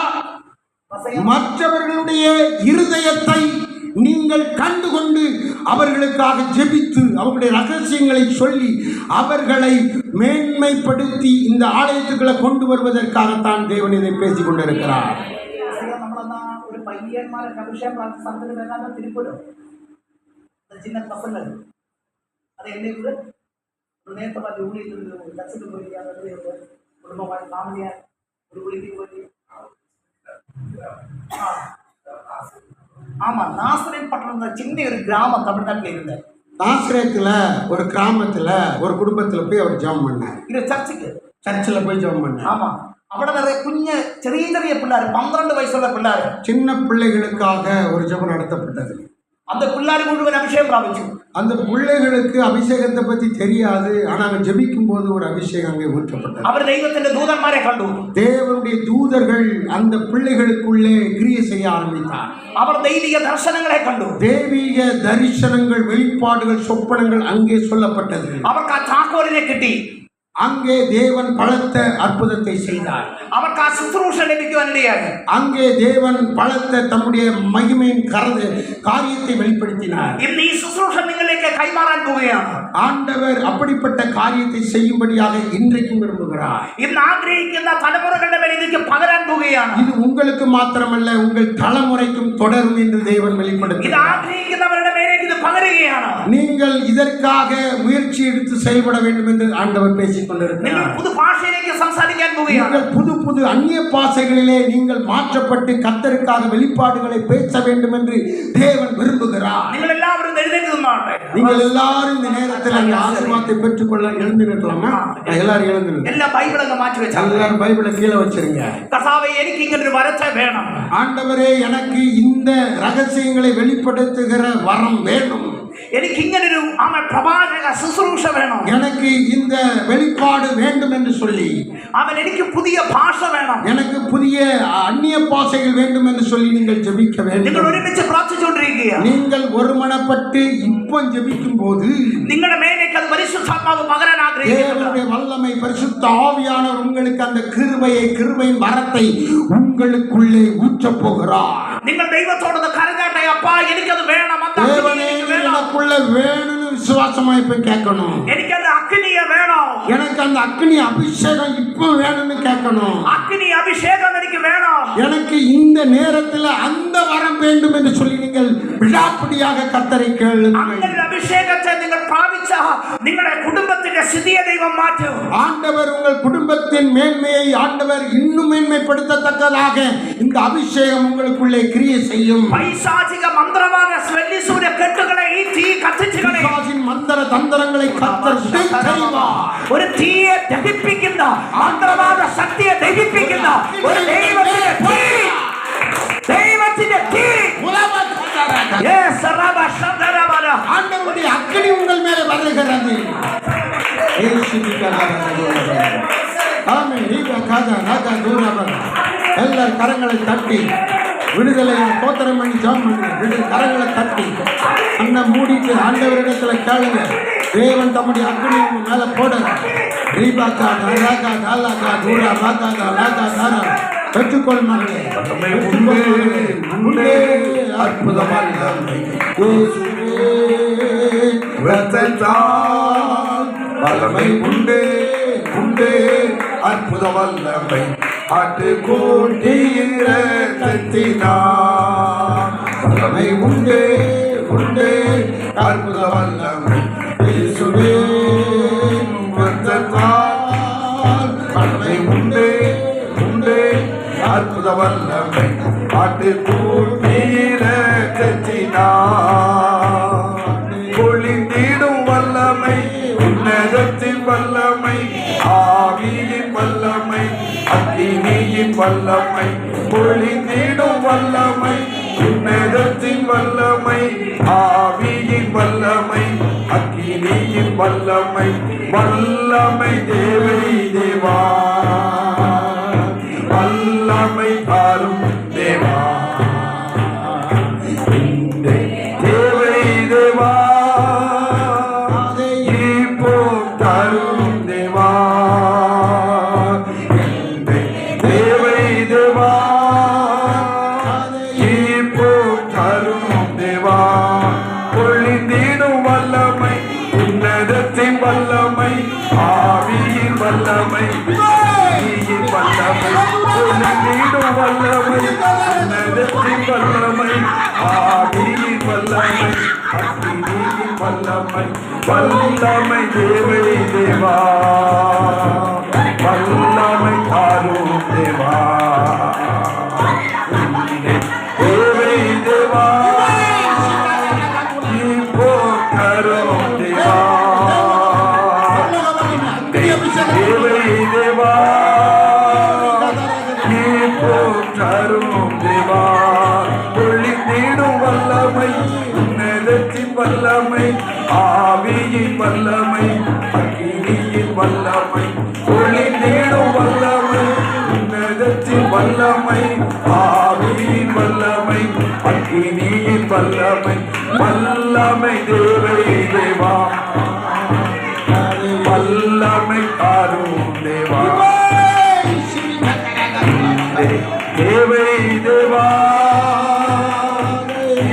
Speaker 1: மற்றவர்களுடைய இருதயத்தை நீங்கள் கண்டுகொண்டு அவர்களுக்காக ஜெபித்து அவர்களுடைய ரகசியங்களை சொல்லி அவர்களை மேன்மைப்படுத்தி இந்த ஆலயத்துக்களை கொண்டு வருவதற்காகத்தான் தேவன் இதை பேசிக் கொண்டிருக்கிறார்.
Speaker 2: നമ്മളെന്നാ ഒരു പയ്യന്മാരെ അഭിഷേകം പ്രാർത്ഥന സ്ഥലത്തിന് വരാതെ തിരുപ്പൂരോ ചിന്ന പസങ്ങൾ അത് എന്നെ കൂടെ നേരത്തെ പറഞ്ഞ ഉള്ളിൽ ചർച്ചയ്ക്ക് പോയി കുടുംബമായി ഫാമിലിയായി ഒരു വീട്ടിൽ പോയി ஆமா நாசரேத் பட்டணம் சின்ன ஒரு கிராமம் தமிழ்நாட்டில் இருந்தது.
Speaker 1: நாசரேத்துல ஒரு கிராமத்துல ஒரு குடும்பத்துல போய் அவர் ஜெபம் பண்ணார்.
Speaker 2: இது சர்ச்சில்
Speaker 1: போய் ஜெபம் பண்ணார்.
Speaker 2: ஆமா അവിടെ நிறைய കുഞ്ഞ് ചെറിയ ചെറിയ പിള്ളേർ 12 വയസ്സുള്ള പിള്ളേർ
Speaker 1: சின்ன பிள்ளைகளுக்காக ஒரு ஜெபம் நடத்தப்பட்டது.
Speaker 2: அந்த பிள்ளைகள் முழுவதும் அபிஷேகம் பிராபிச்சு.
Speaker 1: அந்த பிள்ளைகளுக்கு அபிஷேகத்தை பத்தி தெரியாது. ஆனால் ஜெபிக்கும் போது ஒரு அபிஷேகம் அங்கே ஊற்றப்பட்டது.
Speaker 2: அவர் தெய்வத்தின் தூதன்மாரை கண்டு
Speaker 1: தேவனுடைய தூதர்கள் அந்த பிள்ளைகளுக்குள்ளே கிரியை செய்ய ஆரம்பித்தார்.
Speaker 2: அவர் தெய்வீக தரிசனங்களை கண்டு
Speaker 1: தெய்வீக தரிசனங்கள் வெளிப்பாடுகள் சொப்பனங்கள் அங்கே சொல்லப்பட்டது.
Speaker 2: அவருக்கு தாக்கோலினை கிட்டி
Speaker 1: அங்கே தேவன் பலத்த அற்புதத்தை செய்தார்.
Speaker 2: அவருக்கு சுசுரூஷை லഭിക്കുവാനിടയായി.
Speaker 1: அங்கே தேவன் பலத்த தம்முடைய மகிமையின் காரியத்தை வெளிப்படுத்தினார்.
Speaker 2: இந்த சுசுரூஷை உங்களுக்கு கைமாறாൻ போവുകയാണ്.
Speaker 1: ஆண்டவர் அப்படிப்பட்ட காரியத்தை செய்யும்படியாக இன்றைக்கும் விரும்புகிறார்.
Speaker 2: இந்த ஆகிரகிക്കുന്ന தலைமுறைകളുടെ மேல் இதுக்கு பகராൻ போവുകയാണ്.
Speaker 1: இது உங்களுக்கு மாத்திரமல்ல உங்கள் தலைமுறைக்கும் தொடரும் என்று தேவன் வெளிப்படுத்தினார்.
Speaker 2: இது ஆகிரகிക്കുന്നவരുടെ மேலே இது பகருകയാണ്.
Speaker 1: நீங்கள் இதற்காக முயற்சி எடுத்து செயல்பட வேண்டும் என்று ஆண்டவர் பேசிக் கொண்டிருக்கிறார்.
Speaker 2: நீங்கள் புது பாஷையிலே സംസാരിക്കാൻ போവുകയാണ്.
Speaker 1: புது புது அந்நிய பாஷைகளிலே நீங்கள் மாற்றப்பட்டு கர்த்தருக்காக வெளிப்பாடுகளை பேச வேண்டும் என்று தேவன் விரும்புகிறார்.
Speaker 2: நீங்கள் எல்லாரும் எழுந்திருந்து
Speaker 1: நீங்கள் எல்லாரும் இந்த நேரத்தில் அந்த ஆசீர்வாதத்தை பெற்றுக்கொள்ள எழுந்து நிற்கலாமா? எல்லாரும் எழுந்து
Speaker 2: எல்லா பைபிளை மாற்றி வச்சாங்க.
Speaker 1: எல்லாரும் பைபிளை கீழே வச்சிருங்க.
Speaker 2: கர்த்தாவே எனக்கு இங்க வரத்தை வேணும்.
Speaker 1: ஆண்டவரே எனக்கு இந்த ரகசியங்களை வெளிப்படுத்துகிற வரம் வேணும்.
Speaker 2: எனக்கு இங்கொரு பிரபாதக சுசுரூஷ வேணும்.
Speaker 1: எனக்கு இந்த வெளிப்பாடு வேண்டும் என்று சொல்லி
Speaker 2: அவன் எனக்கு புதிய பாஷை வேணும்.
Speaker 1: எனக்கு புதிய அந்நிய பாஷைகள் வேண்டும் என்று சொல்லி நீங்கள் ஜெபிக்க வேண்டும்.
Speaker 2: நீங்கள் ஒருமிச்சு பிரார்த்திச்சுக்கொண்டிருக்கீங்க.
Speaker 1: நீங்கள் ஒருமனப்பட்டு இப்போ ஜெபிக்கும் போது
Speaker 2: നിങ്ങളുടെ മേലേക്ക് അത് പരിശുദ്ധാത്മാവ് പകരാൻ ആഗ്രഹിക്കുന്നു.
Speaker 1: தேவனுடைய வல்லமை பரிசுத்த ஆவியானவர் உங்களுக்கு அந்த கிருபையின் வரத்தை உங்களுக்குள்ளே ஊற்றப் போகிறார்.
Speaker 2: നിങ്ങൾ ദൈവത്തോട് കരഞ്ഞാട്ടെ, അപ്പാ എനിക്കത് വേണം.
Speaker 1: எனக்குள்ள வேணும்னு விசுவாசமா இப்ப கேட்கணும்.
Speaker 2: எனக்கு அந்த அக்னியை வேணும்.
Speaker 1: எனக்கு அந்த அக்னி அபிஷேகம் இப்போ வேணும்னு கேட்கணும்.
Speaker 2: அக்னி அபிஷேகம் எனக்கு வேணும்.
Speaker 1: எனக்கு இந்த நேரத்தில் அந்த வரம் வேண்டும் என்று சொல்லி நீங்கள் விடாப்பிடியாக கர்த்தரை கேளுங்கள்.
Speaker 2: அந்த அபிஷேகத்தை நீங்கள் பாவிச்சா உங்களுடைய குடும்பத்தின் ஸ்திதியை தெய்வம் மாற்றும்.
Speaker 1: ஆண்டவர் உங்கள் குடும்பத்தின் மேன்மையை ஆண்டவர் இன்னும் மேன்மைப்படுத்தத்தக்கதாக இந்த அபிஷேகம் உங்களுக்குள்ளே கிரியை செய்யும்.
Speaker 2: பைசாசிக மந்திரவாத ஸ்வெல்லிசூரிய கட்டுகளை தீ கத்திச்சுகளை
Speaker 1: பிசாசின் மந்திர தந்திரங்களை கர்த்தர் செய்வார்.
Speaker 2: ஒரு தீயை தகிப்பிக்கின்ற மந்திரவாத சக்தியை தகிப்பிக்கின்ற ஒரு தெய்வத்தின் தீ, தெய்வத்தின் தீ
Speaker 1: ஆண்டவருடைய அக்கினி உங்கள் மேலே வருகிறது. எல்லாரும் கரங்களை தட்டி விடுதலை கோத்திரம் பண்ணி ஜெபம் பண்ணுங்க. கரங்களை தட்டி அண்ணா மூடிட்டு ஆண்டவரிடத்துல கேளுங்க. தேவன் தம்முடைய அக்கினி உங்க மேல போடுங்க. ரீபாக்கா ராகா தாலாகா தூரா பாக்காகா லாகா தாரா பெற்றுக்கொள் மகளே. அற்புதமான
Speaker 3: வல்லமை உண்டு உண்டு அற்புத வல்லமை ஆட்டு கூட்டியிர தத்தினார். வல்லமை உண்டு உண்டு அற்புத வல்லமை இயேசுவே ரத்தத்தால். வல்லமை உண்டு உண்டு அற்புத வல்லமை ஆட்டு கூட்டியிர தத்தினார். பொழிந்திடும் வல்லமை உன்னதத்தின் வல்லமை ஆவியின் வல்லமை அக்கினியின் வல்லமை. பொழிந்திடும் வல்லமை உன்னதத்தின் வல்லமை ஆவியின் வல்லமை அக்கினியின் வல்லமை வல்லமை தேவை தேவா வல்லமை தாரும் தேவா தேவை தேவா இப்போ தரும் தேவா தேவை தேவா இப்போ தரும் தேவா பொழிந்திடும் வல்லமை உன்னதத்தின் வல்லமை ஆவியின் வல்லமை ஆவியின் வல்லமை பொழிந்திடும் வல்லமை உன்னதத்தின் வல்லமை ஆவியின் வல்லமை அக்கினியின் வல்லமை வல்லமை தேவை தேவா வல்லமை தாரும் தேவா தேவை தேவா இப்போ தரும் தேவா தேவை தேவா இப்போ தரும் தேவா பொழிந்திடும் வல்லமை உன்னதத்தின் வல்லமை ஆவியின் வல்லமை அக்கினியின் வல்லமை பொழிந்திடும் வல்லமை உன்னதத்தின் வல்லமை ஆவியின் வல்லமை அக்கினியின் வல்லமை வல்லமை தேவை தேவா வல்லமை தாரும் தேவா தேவை தேவா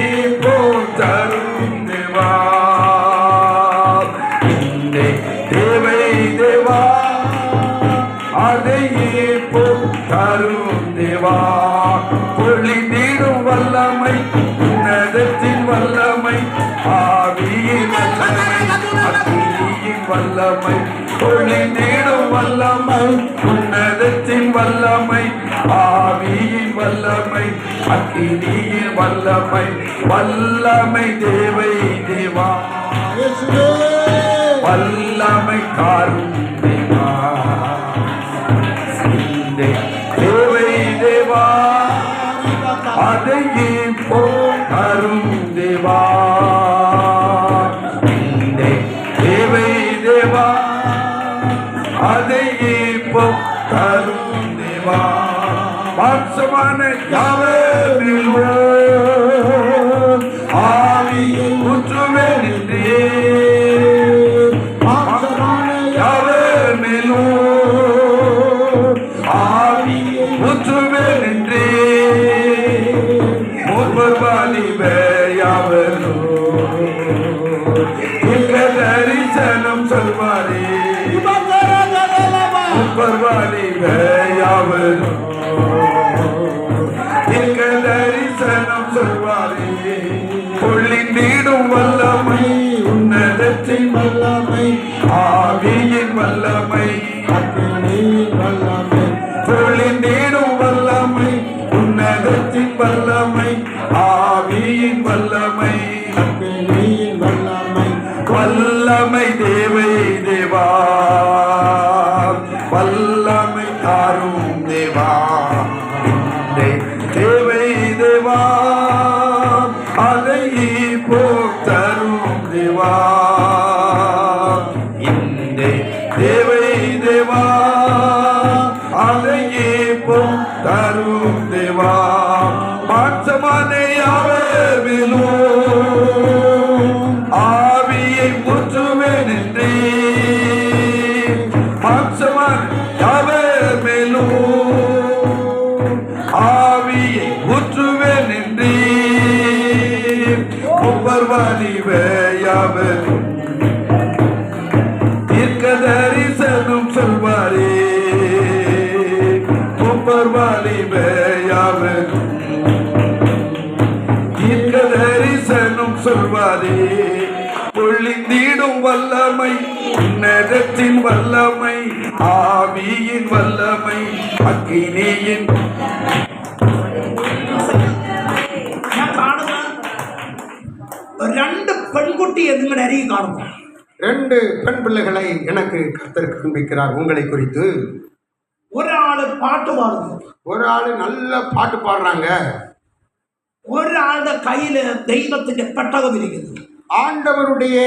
Speaker 3: இப்போ தரும் தேவா தேவை தேவா அதை இப்போ தரும் தேவா பொழிந்திடும் வல்லமை உன்னதத்தின் வல்லமை ஆவியின் வல்லமை அக்கினியின் வல்லமை பொழிந்திடும் வல்லமை உன்னதத்தின் வல்லமை ஆவியின் வல்லமை அக்கினியின் வல்லமை வல்லமை தேவை தேவா வல்லமை காரும் தேவா தேவை தேவா அதை இப்போ தரும் தேவா தேவை தேவா அதை இப்போ தரும் தேவா மாம்சமான யாவரிலோ ஆவியை ஊற்றுவே நின்றே மாம்சமான யாவர் மேலோ ஆவியை ஊற்றுவே நின்றே மூர்வாலிபயாவரோ தரிசனம் சொல்வாரே மூர்வாலிபயாவரோ தரிசனம் சொல்வாரே பொழிந்திடும் வல்லமை உன்னதத்தின் வல்லமை ஆவியின் வல்லமை அக்கினியின் வல்லமை பொழிந்திடும் வல்லமை உன்னதத்தின் வல்லமை ஆவியின் வல்லமை அக்கினியின் வல்லமை வல்லமை தேவை தேவா வல்லமை தாரும் தேவா தேவை தேவா அதை இப்போ தரும் தேவா இந்த தேவை தேவா அதை இப்போ தரும் தேவா மாற்றமான யாவரிலோ ஆவியை ஊற்றுவேன் என்றே மாற்றமான யாவர் மேலோ ஆவியை ஊற்றுவேன் என்றே ஒவ்வொருவாலிபயாவர் தீர்க்க தரிசனம் சொல்வாரே ஒவ்வொருவாலிபயாவர் தீர்க்க தரிசனம் சொல்வாரே பொழிந்திடும் வல்லமை உன்னதத்தின் வல்லமை ஆவியின் வல்லமை அக்கினியின்
Speaker 2: ഞാൻ കാണുന്ന രണ്ട് പെൺകുട്ടിയെ നിങ്ങളുടെ അരികിൽ കാണുന്നു.
Speaker 1: 2 பெண் பிள்ளைகளை எனக்கு கர்த்தர் காண்பிக்கிறார் உங்களை குறித்து.
Speaker 2: ഒരാള് പാട്ട് പാടുന്നു,
Speaker 1: ஒரு ஆள் நல்ல பாட்டு பாடுறாங்க,
Speaker 2: ഒരാളുടെ കയ്യില് ദൈവത്തിന്റെ പെട്ടകം ഇരിക്കുന്നു.
Speaker 1: ஆண்டவருடைய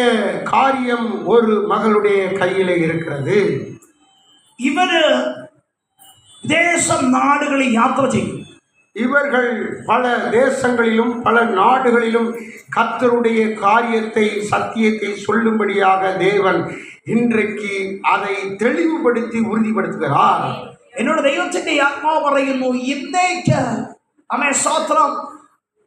Speaker 1: காரியம் ஒரு மகளுடைய கையிலே இருக்கிறது.
Speaker 2: இவர் தேசம் நாடுகளை யாத்திரை செய்யும்.
Speaker 1: இவர்கள் பல தேசங்களிலும் பல நாடுகளிலும் கர்த்தருடைய காரியத்தை சத்தியத்தை சொல்லும்படியாக தேவன் இன்றைக்கு அதை தெளிவுபடுத்தி உறுதிப்படுத்துகிறார்.
Speaker 2: എന്നോട് ദൈവത്തിന്റെ ആത്മാവ് പറയുന്നു, ഇന്നേക്ക് അമേ സ്തോത്രം,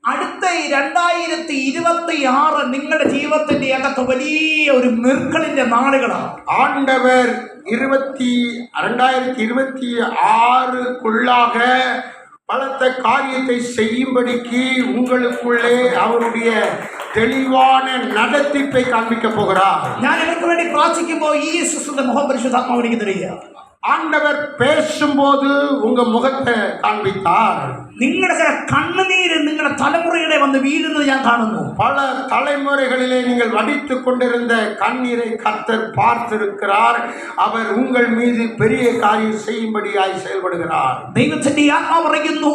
Speaker 2: അടുത്ത 2026 നിങ്ങളുടെ ജീവിതത്തിന്റെ അകത്ത് വലിയ ഒരു മിർക്കിളിന്റെ നാളുകളാണ്.
Speaker 1: ஆண்டவர் 2026க்குள்ளாக பலத்த காரியத்தை செய்யும்படிக்கு உங்களுக்குள்ளே அவருடைய தெளிவான நடத்திப்பை காண்பிக்க போகிறார்.
Speaker 2: ഞാൻ ഇവർക്ക് വേണ്ടി പ്രാർത്ഥിക്കുമ്പോൾ ഈ സിസ്റ്ററിന്റെ മുഖം പരിശുദ്ധാത്മാവ് എനിക്ക് തരിക.
Speaker 1: ஆண்டவர் பேசும்போது உங்க முகத்தை காண்பித்தார்.
Speaker 2: നിങ്ങളുടെ ചില കണ്ണുനീര് നിങ്ങളുടെ തലമുറയുടെ വന്ന് വീഴുന്നത് ഞാൻ കാണുന്നു.
Speaker 1: பல தலைமுறைகளிலே நீங்கள் வடித்துக் கொண்டிருந்த கண்ணீரை கர்த்தர் பார்த்திருக்கிறார். அவர் உங்கள் மீது பெரிய காரியம் செய்யும்படியாய் செயல்படுகிறார்.
Speaker 2: ദൈവത്തിന്റെ ആത്മാവ് പറയുന്നു,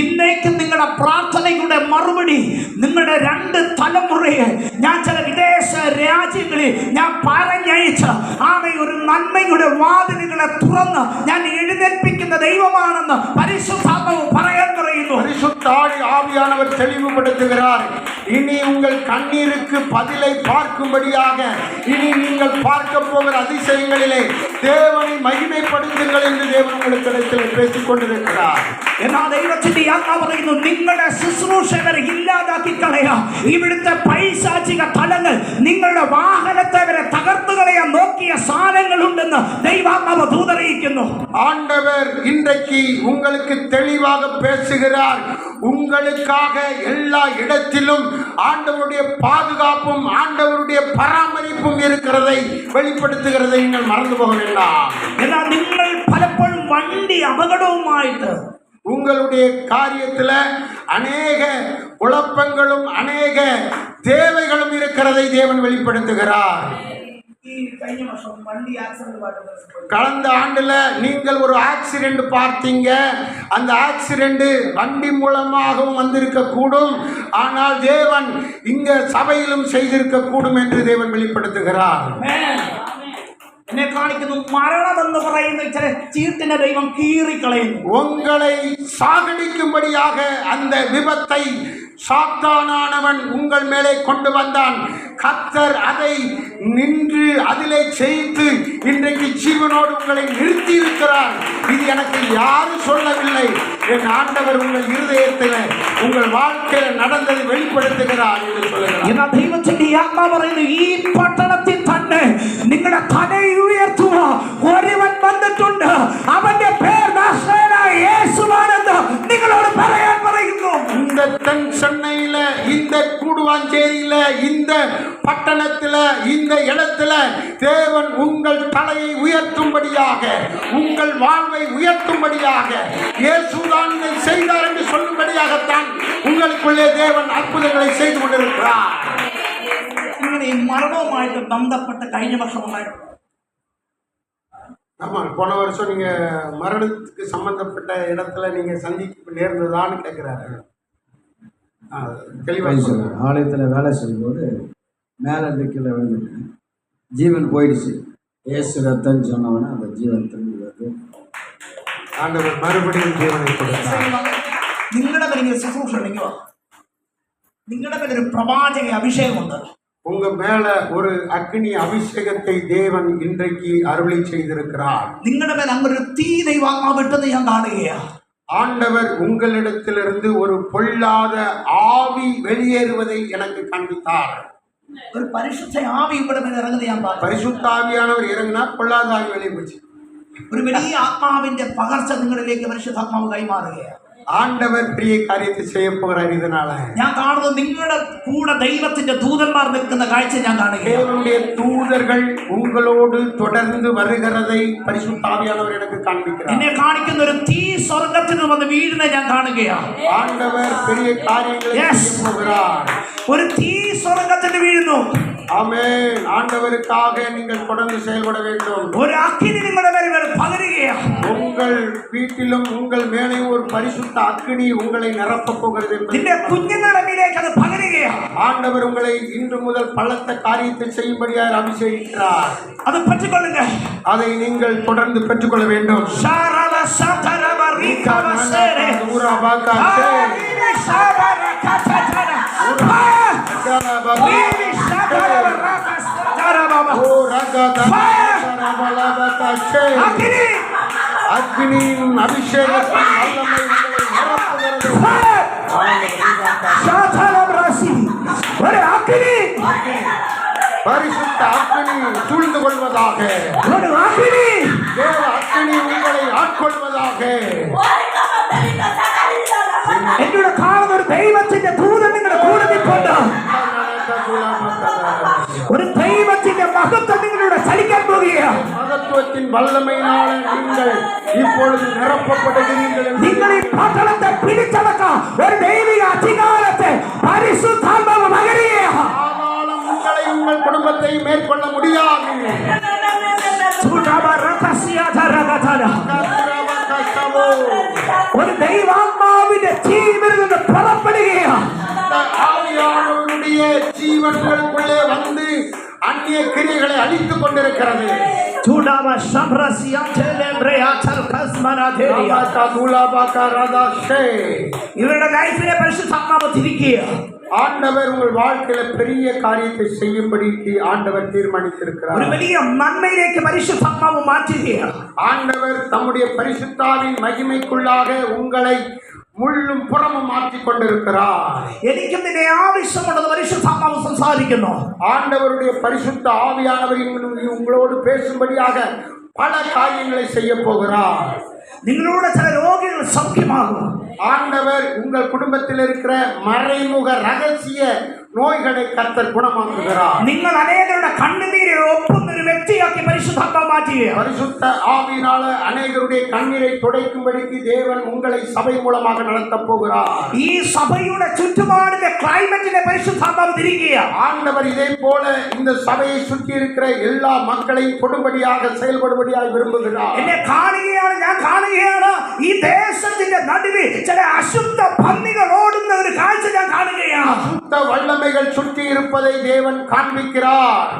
Speaker 2: ഇന്നേക്ക് നിങ്ങളുടെ പ്രാർത്ഥനയുടെ മറുപടി നിങ്ങളുടെ 2 തലമുറയെ ഞാൻ ചില വിദേശ രാജ്യങ്ങളിൽ ഞാൻ പറഞ്ഞയച്ച് ഒരു നന്മയുടെ വാതിലുകളെ തുറന്ന് ഞാൻ എഴുന്നേൽപ്പിക്കുന്ന ദൈവമാണെന്ന് പരിശുദ്ധാത്മാവ് പറയാൻ പറയുന്നു.
Speaker 1: பரிசுத்த ஆவியானவர் தெளிவுபடுத்துகிறார். இனி உங்கள் கண்ணீருக்கு பதிலை பார்க்கும்படியாக இனி நீங்கள் பார்க்க போகிற அதிசயங்களிலே தேவனை மகிமைப்படுத்துங்கள் என்று தேவன் உங்களுக்கு இடத்தில் பேசிக் கொண்டிருக்கிறார்.
Speaker 2: എന്നാൽ ദൈവത്തിന്റെ ആത്മാവ് പറയുന്നു, നിങ്ങളുടെ ശുശ്രൂഷകരെ ഇല്ലാതാക്കി കളയാം. ഇവിടുത്തെ പൈശാചിക തലങ്ങൾ നിങ്ങളുടെ വാഹനത്തെ വരെ തകർത്തു കളയാൻ നോക്കിയ സാധനങ്ങളുണ്ടെന്ന് ദൈവാത്മാവ് ദൂതറിയിക്കുന്നു.
Speaker 1: ஆண்டவர் இன்றைக்கு உங்களுக்கு தெளிவாக பேசுகிறார். உங்களுக்காக எல்லா இடத்திலும் ஆண்டவருடைய பாதுகாப்பும் ஆண்டவருடைய பராமரிப்பும் இருக்கிறதை வெளிப்படுத்துகிறதை நீங்கள் மறந்து போக வேண்டாம்.
Speaker 2: എന്നാൽ നിങ്ങൾ പലപ്പോഴും വണ്ടി അപകടവുമായിട്ട്
Speaker 1: உங்களுடைய காரியத்துல அநேக குழப்பங்களும் அநேக தேவைகளும் இருக்கிறதை தேவன் வெளிப்படுத்துகிறார். கடந்த ஆண்டுல நீங்கள் ஒரு ஆக்சிடென்ட் பார்த்தீங்க. அந்த ஆக்சிடென்ட் வண்டி மூலமாகவும் வந்திருக்க கூடும். ஆனால் தேவன் இங்க சபையிலும் செய்திருக்க கூடும் என்று தேவன் வெளிப்படுத்துகிறார்.
Speaker 2: എന്നെ കാണിക്കുന്നു, മരണമെന്ന് പറയുന്ന ചില ചീട്ടിനെ ദൈവം കീറിക്കളയുന്നു.
Speaker 1: உங்களை சாகடிக்கும்படியாக அந்த விபத்தை சாத்தானானவன் உங்கள் மேலே கொண்டு வந்தான். கர்த்தர் அதை நின்று அதிலே செய்து இன்றைக்கு ஜீவனோடு உங்களை நிறுத்தி இருக்கிறார். இது எனக்கு யாரும் சொல்லவில்லை. என் ஆண்டவர் உங்கள் இருதயத்தில் உங்கள் வாழ்க்கையில் நடந்ததை வெளிப்படுத்துகிறார் என்று சொல்லுகிறார்.
Speaker 2: എന്നാൽ ദൈവത്തിന്റെ ആത്മാവ് പറയുന്നു, ഈ പട്ടണത്തിൽ തന്നെ നിങ്ങളുടെ തലയെ ഉയർത്തുക ഒരുവൻ വന്നിട്ടുണ്ട്. അവന്റെ പേർ നസറേയനായ യേശുവാണെന്ന് നിങ്ങളോട് പറയാൻ പറയുന്നു.
Speaker 1: இந்த தென் சென்னையில, இந்த கூடுவாஞ்சேரியில, இந்த பட்டணத்தில், இந்த இடத்துல தேவன் உங்கள் தலையை உயர்த்தும்படியாக, உங்கள் வாழ்வை உயர்த்தும்படியாக, இயேசுதான் இதை செய்தார் என்று சொல்லும்படியாகத்தான் உங்களுக்குள்ளே தேவன் அற்புதங்களை செய்து கொண்டிருக்கிறார்.
Speaker 2: ഇങ്ങനെ ഈ മരണവുമായിട്ട് ബന്ധപ്പെട്ട് കഴിഞ്ഞ വർഷം ഉണ്ടായിട്ടുണ്ട്.
Speaker 1: ஆமாம், போன வருஷம் நீங்க மரணத்துக்கு சம்பந்தப்பட்ட இடத்துல நீங்க சந்திக்க நேர்ந்ததான்னு கேட்கிறாரு. தெளிவாக
Speaker 4: ஆலயத்தில் வேலை செய்யும்போது மேலே இருந்து கீழே விழுந்துட்டேன். ஜீவன் போயிடுச்சு. ஏசு ரத்தன்னு சொன்னவொடனே அந்த ஜீவன் திரும்பி வருது.
Speaker 1: ஆண்டவர் மறுபடியும் ஜீவனை கொடுத்தார்.
Speaker 2: നിങ്ങളുടെ പേര് ശുശ്രൂഷ ഉണ്ടെങ്കിലോ നിങ്ങളുടെ പേര് ഒരു പ്രവാചക അഭിഷേകമുണ്ട്.
Speaker 1: உங்க மேல ஒரு அக்னி அபிஷேகத்தை தேவன் இன்றைக்கு அருளை செய்திருக்கிறார்.
Speaker 2: നിങ്ങളുടെ പേര് അങ്ങൊരു തീ ദൈവാത്മാവ് വിട്ടെന്ന് ഞാൻ കാണുകയാണ്.
Speaker 1: ஆண்டவர் உங்களிடத்திலிருந்து ஒரு பொல்லாத ஆவி வெளியேறுவதை எனக்கு காண்பித்தார்.
Speaker 2: ഒരു പരിശുദ്ധ ആവി ഇവിടെ മേൽ ഇറങ്ങുന്നത് ഞാൻ കാണുന്നു.
Speaker 1: பரிசுத்த ஆவியானவர் இறங்கினா பொல்லாத ஆவி வெளியே போச்சு.
Speaker 2: ഒരു വലിയ ആത്മാവിന്റെ പകർച്ച നിങ്ങളിലേക്ക് പരിശുദ്ധാത്മാവ് കൈമാറുകയാണ്.
Speaker 1: ஆண்டவர் பெரிய காரியத்தை செய்ய போகிறார். இதனால
Speaker 2: ഞാൻ കാണുന്നത് നിങ്ങളുടെ കൂടെ ദൈവത്തിന്റെ ദൂതന്മാർ നിൽക്കുന്ന കാഴ്ച ഞാൻ കാണുകയാണ്.
Speaker 1: தேவனுடைய தூதர்கள் உங்களோடு தொடர்ந்து வருகிறதை பரிசுத்த ஆவியானவர் எனக்கு காண்பிக்கிறார்.
Speaker 2: എന്നെ കാണിക്കുന്ന ഒരു തീ സ്വർഗ്ഗത്തിൽ നിന്ന് വന്ന് വീഴുന്നത് ഞാൻ കാണുകയാണ്.
Speaker 1: ஆண்டவர் பெரிய காரியங்களை செய்ய போகிறார்.
Speaker 2: ഒരു തീ സ്വർഗ്ഗത്തിൽ വീഴുന്നു.
Speaker 1: ஆமென். ஆண்டவருக்காக நீங்கள் தொடர்ந்து செயல்பட வேண்டும்.
Speaker 2: ஒரு அக்கினி നിങ്ങളുടെ മേൽ പകരുകയാണ്.
Speaker 1: உங்கள் வீட்டிலும் உங்கள் மேலே ஒரு பரிசுத்த அக்கினி உங்களை நிரப்பப் போகிறது என்பதை
Speaker 2: നിന്റെ കുഞ്ഞുങ്ങളുടെ മേലേക്ക് അത് പകരുകയാണ്.
Speaker 1: ஆண்டவர் உங்களை இன்று முதல் பலத்த காரியத்தை செய்யும்படியாக அபிஷேகிக்கிறார்.
Speaker 2: അത് പറ്റിക്കൊള്ളുക.
Speaker 1: அதை நீங்கள் தொடர்ந்து பெற்றுக்கொள்ள வேண்டும்.
Speaker 2: ஷாரவ சதரவ ரிகவசரே
Speaker 1: ஊராபாக்கா சே. அக்னியின் அபிஷேகத்தின் வல்லமை உங்களை நிரப்புகிறது. பரிசுத்த அக்னி சூழ்ந்து கொள்வதாக. தேவ அக்னி உங்களை ஆட்கொள்வதாக.
Speaker 2: എന്നോട് കാണുന്ന ഒരു ദൈവത്തിന്റെ ദൂതൻ നിങ്ങളുടെ കൂടെ നിൽപ്പുണ്ട്. ഒരു ദൈവത്തിന്റെ മഹത്വം നിങ്ങളുടെ ചലിക്കാൻ പോവുകയാണ്.
Speaker 1: மகத்துவத்தின் வல்லமையினால நீங்கள் இப்பொழுது நிரப்பப்படுகிறீர்கள்.
Speaker 2: നിങ്ങൾ ഈ പട്ടണത്തെ പിടിച്ചടക്കാൻ ഒരു ദൈവിക അധികാരത്തെ പരിശുദ്ധാത്മാവ് പകരുകയാണ്.
Speaker 1: ஆனாலும் உங்களை உங்கள் குடும்பத்தை மேற்கொள்ள முடியாது.
Speaker 2: ഒരു ദൈവാത്മാവിന്റെ ജീവനിൽ നിന്ന് പുറപ്പെടുകയാണ്.
Speaker 1: ஆவியானவருடைய ஜீவன்களுக்குள்ளே வந்து அந்நிய கிரியைகளை அழித்துக் கொண்டிருக்கிறது.
Speaker 2: ഇവരുടെ ലൈഫിനെ പരിശുദ്ധാത്മാവ് തിരിക്കുക.
Speaker 1: ஆண்டவர் உங்கள் வாழ்க்கையில பெரிய காரியத்தை செய்யும்படிக்கு ஆண்டவர் தீர்மானித்திருக்கிறார்.
Speaker 2: ഒരു വലിയ നന്മയിലേക്ക് പരിശുദ്ധാത്മാവ് മാറ്റുകയാണ്.
Speaker 1: ஆண்டவர் தம்முடைய பரிசுத்தாவின் மகிமைக்குள்ளாக உங்களை முள்ளும் புறமும் மாற்றிக் கொண்டிருக்கிறார்.
Speaker 2: എനിക്കും നിന്നെ ആവശ്യമുള്ളത് പരിശുദ്ധാത്മാവ് സംസാരിക്കുന്നു.
Speaker 1: ஆண்டவருடைய பரிசுத்த ஆவியானவர் உங்களோடு பேசும்படியாக பல காரியங்களை செய்ய போகிறார்.
Speaker 2: നിങ്ങളുടെ ചില രോഗികൾ സൗഖ്യമാകും.
Speaker 1: ஆண்டவர் உங்கள் குடும்பத்தில் இருக்கிற மறைமுக ரகசிய நோய்களை கர்த்தர் குணமாக்குகிறார்.
Speaker 2: നിങ്ങൾ അനേകരുടെ കണ്ണുനീരെ ഒപ്പുന്ന ഒരു വ്യക്തിയാക്കി പരിശുദ്ധാത്മാവ് മാറ്റുകയാണ്.
Speaker 1: பரிசுத்த ஆவியினால அநேகருடைய கண்ணீரை துடைக்கும்படிக்கு தேவன் உங்களை சபை மூலமாக நடத்தப் போகிறார்.
Speaker 2: ഈ സഭയുടെ ചുറ്റുപാടിന്റെ ക്ലൈമറ്റിനെ പരിശുദ്ധാത്മാവ് തിരിക്കുകയാണ്.
Speaker 1: ஆண்டவர் இதே போல இந்த சபையை சுற்றி இருக்கிற எல்லா மக்களையும் கொடும்படியாக செயல்படும்படியாக விரும்புகிறார்.
Speaker 2: എന്നെ കാണുകയാണ്, ഞാൻ കാണുകയാണ്. ഈ ദേശത്തിന്റെ നടുവിൽ ചില അശുദ്ധ പന്നികൾ ഓടുന്ന ഒരു കാഴ്ച ഞാൻ കാണുകയാണ്.
Speaker 1: சுத்த வல்லமைகள் சுற்றி இருப்பதை தேவன் காண்பிக்கிறார்.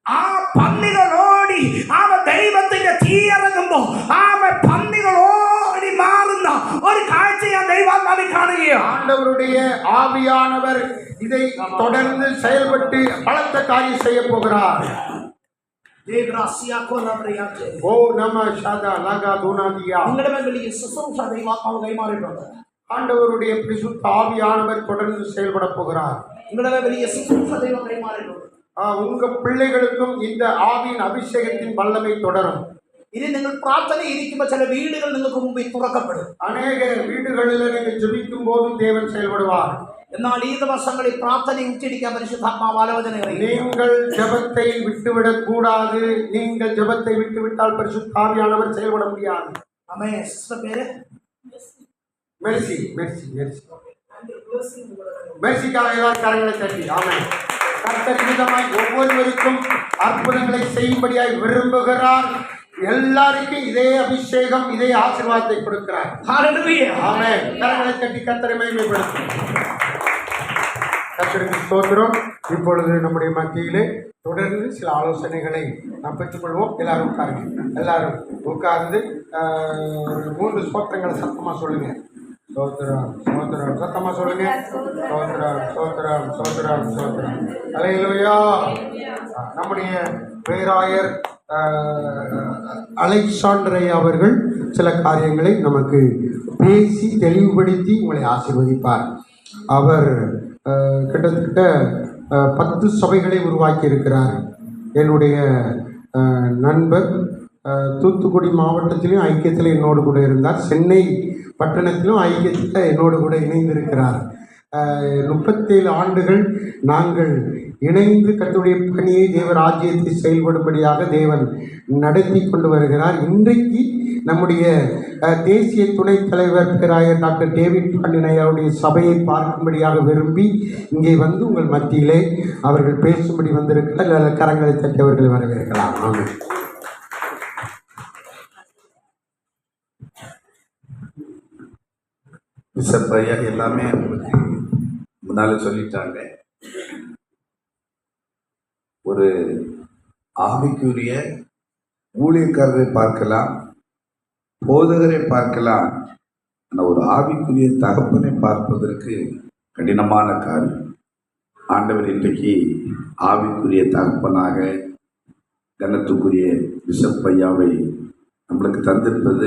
Speaker 2: ആ പന്നികൾ ഓടി അവ ദൈവത്തിന്റെ തീ ഇറങ്ങുമ്പോ അവ പന്നികൾ ഓടി മാറുന്ന ഒരു കാഴ്ച ഞാൻ ദൈവാത്മാവിൽ കാണുകയാണ്.
Speaker 1: ஆண்டவருடைய ஆவியானவர் இதை தொடர்ந்து செயல்பட்டு பலத்த காரியம் செய்ய போகிறார். ஓ நம ஷாதா லகா துனாதியா.
Speaker 2: നിങ്ങളുടെ മേൽ വലിയ ശുശ്രൂഷ ദൈവാത്മാവ് കൈമാറിയിട്ടുണ്ട്.
Speaker 1: ஆண்டவருடைய பரிசுத்த ஆவியானவர் தொடர்ந்து செயல்பட போகிறார்.
Speaker 2: നിങ്ങളുടെ മേൽ വലിയ ശുശ്രൂഷ ദൈവം കൈമാറിയിട്ടുണ്ട്.
Speaker 1: உங்க பிள்ளைகளுக்கும் இந்த ஆவியின் அபிஷேகத்தின் வல்லமை தொடரும்.
Speaker 2: ഇനി നിങ്ങൾ പ്രാർത്ഥന ഇരിക്കുമ്പോൾ ചില വീടുകൾ നിങ്ങൾക്ക് മുമ്പിൽ തുറക്കപ്പെടും.
Speaker 1: அநேக வீடுகளில் நீங்கள் ஜெபிக்கும் போதும் தேவன் செயல்படுவார்.
Speaker 2: എന്നാൽ ഈ ദിവസങ്ങളിൽ പ്രാർത്ഥന ഉച്ചരിക്കാൻ പരിശുദ്ധാത്മാവ് ആലോചന
Speaker 1: நீங்கள் ஜெபத்தை விட்டுவிடக் கூடாது. நீங்கள் ஜெபத்தை விட்டுவிட்டால் பரிசுத்த ஆவியானவர் செயல்பட முடியாது.
Speaker 2: അമ്മേ സിസ്റ്റർ പേര്
Speaker 1: மெர்சி மெர்சி மெர்சி மெர்சிக்காக எல்லாரும் கரங்களை தட்டி ஆமென். கர்த்தர் விதமாய் ஒவ்வொருவருக்கும் அற்புதங்களை செய்யும்படியாய் விரும்புகிறார். எல்லாருக்கும் இதே அபிஷேகம், இதே ஆசீர்வாதத்தை கொடுக்கிறார்.
Speaker 2: ஹalleluya
Speaker 1: ஆமென். கரங்களை தட்டி கர்த்தரை மகிமைப்படுத்தும். கர்த்தருக்கு ஸ்தோத்திரம். இப்பொழுது நம்முடைய மத்தியிலே தொடர்ந்து சில ஆலோசனைகளை நாம் பெற்றுக்கொள்வோம். எல்லாரும் உட்காருங்க. எல்லாரும் உட்கார்ந்து 3 ஸ்தோத்திரங்களை சத்தமா சொல்லுங்க. ஸ்தோத்திரம் ஸ்தோத்திரம் சத்தமா சொல்லுங்க. ஸ்தோத்திரம் ஸ்தோத்திரம் ஸ்தோத்திரம் ஸ்தோத்திரம். அல்லேலூயா. நம்முடைய பேராயர் அலெக்சாண்டரை அவர்கள் சில காரியங்களை நமக்கு பேசி தெளிவுபடுத்தி உங்களை ஆசீர்வதிப்பார். அவர் கிட்டத்தட்ட 10 சபைகளை உருவாக்கி இருக்கிறார். என்னுடைய நண்பர் தூத்துக்குடி மாவட்டத்திலும் ஐக்கியத்தில் என்னோடு கூட இருந்தார். சென்னை பட்டணத்திலும் ஐக்கியத்தில் என்னோடு கூட இணைந்திருக்கிறார். 37 ஆண்டுகள் நாங்கள் இணைந்து கர்த்தருடைய பணியை தேவ ராஜ்யத்தை செயல்படும்படியாக தேவன் நடத்தி கொண்டு வருகிறார். இன்றைக்கு நம்முடைய தேசிய துணைத் தலைவர் பேராயர் டாக்டர் டேவிட் பாண்டியன் ஐயாவுடைய சபையை பார்க்கும்படியாக விரும்பி இங்கே வந்து உங்கள் மத்தியிலே அவர்கள் பேசும்படி வந்திருக்கிற கரங்களை தட்டி அவர்கள் வரவேற்கலாம். ஆமாம்.
Speaker 3: பிஷப் ஐயா எல்லாமே உங்களுக்கு முன்னால சொல்லிட்டாங்க. ஒரு ஆவிக்குரிய ஊழியக்காரரை பார்க்கலாம், போதகரை பார்க்கலாம், ஆனால் ஒரு ஆவிக்குரிய தகப்பனை பார்ப்பதற்கு கடினமான காரியம். ஆண்டவர் இன்றைக்கு ஆவிக்குரிய தகப்பனாக கனத்துக்குரிய பிஷப் ஐயாவை நம்மளுக்கு தந்திருப்பது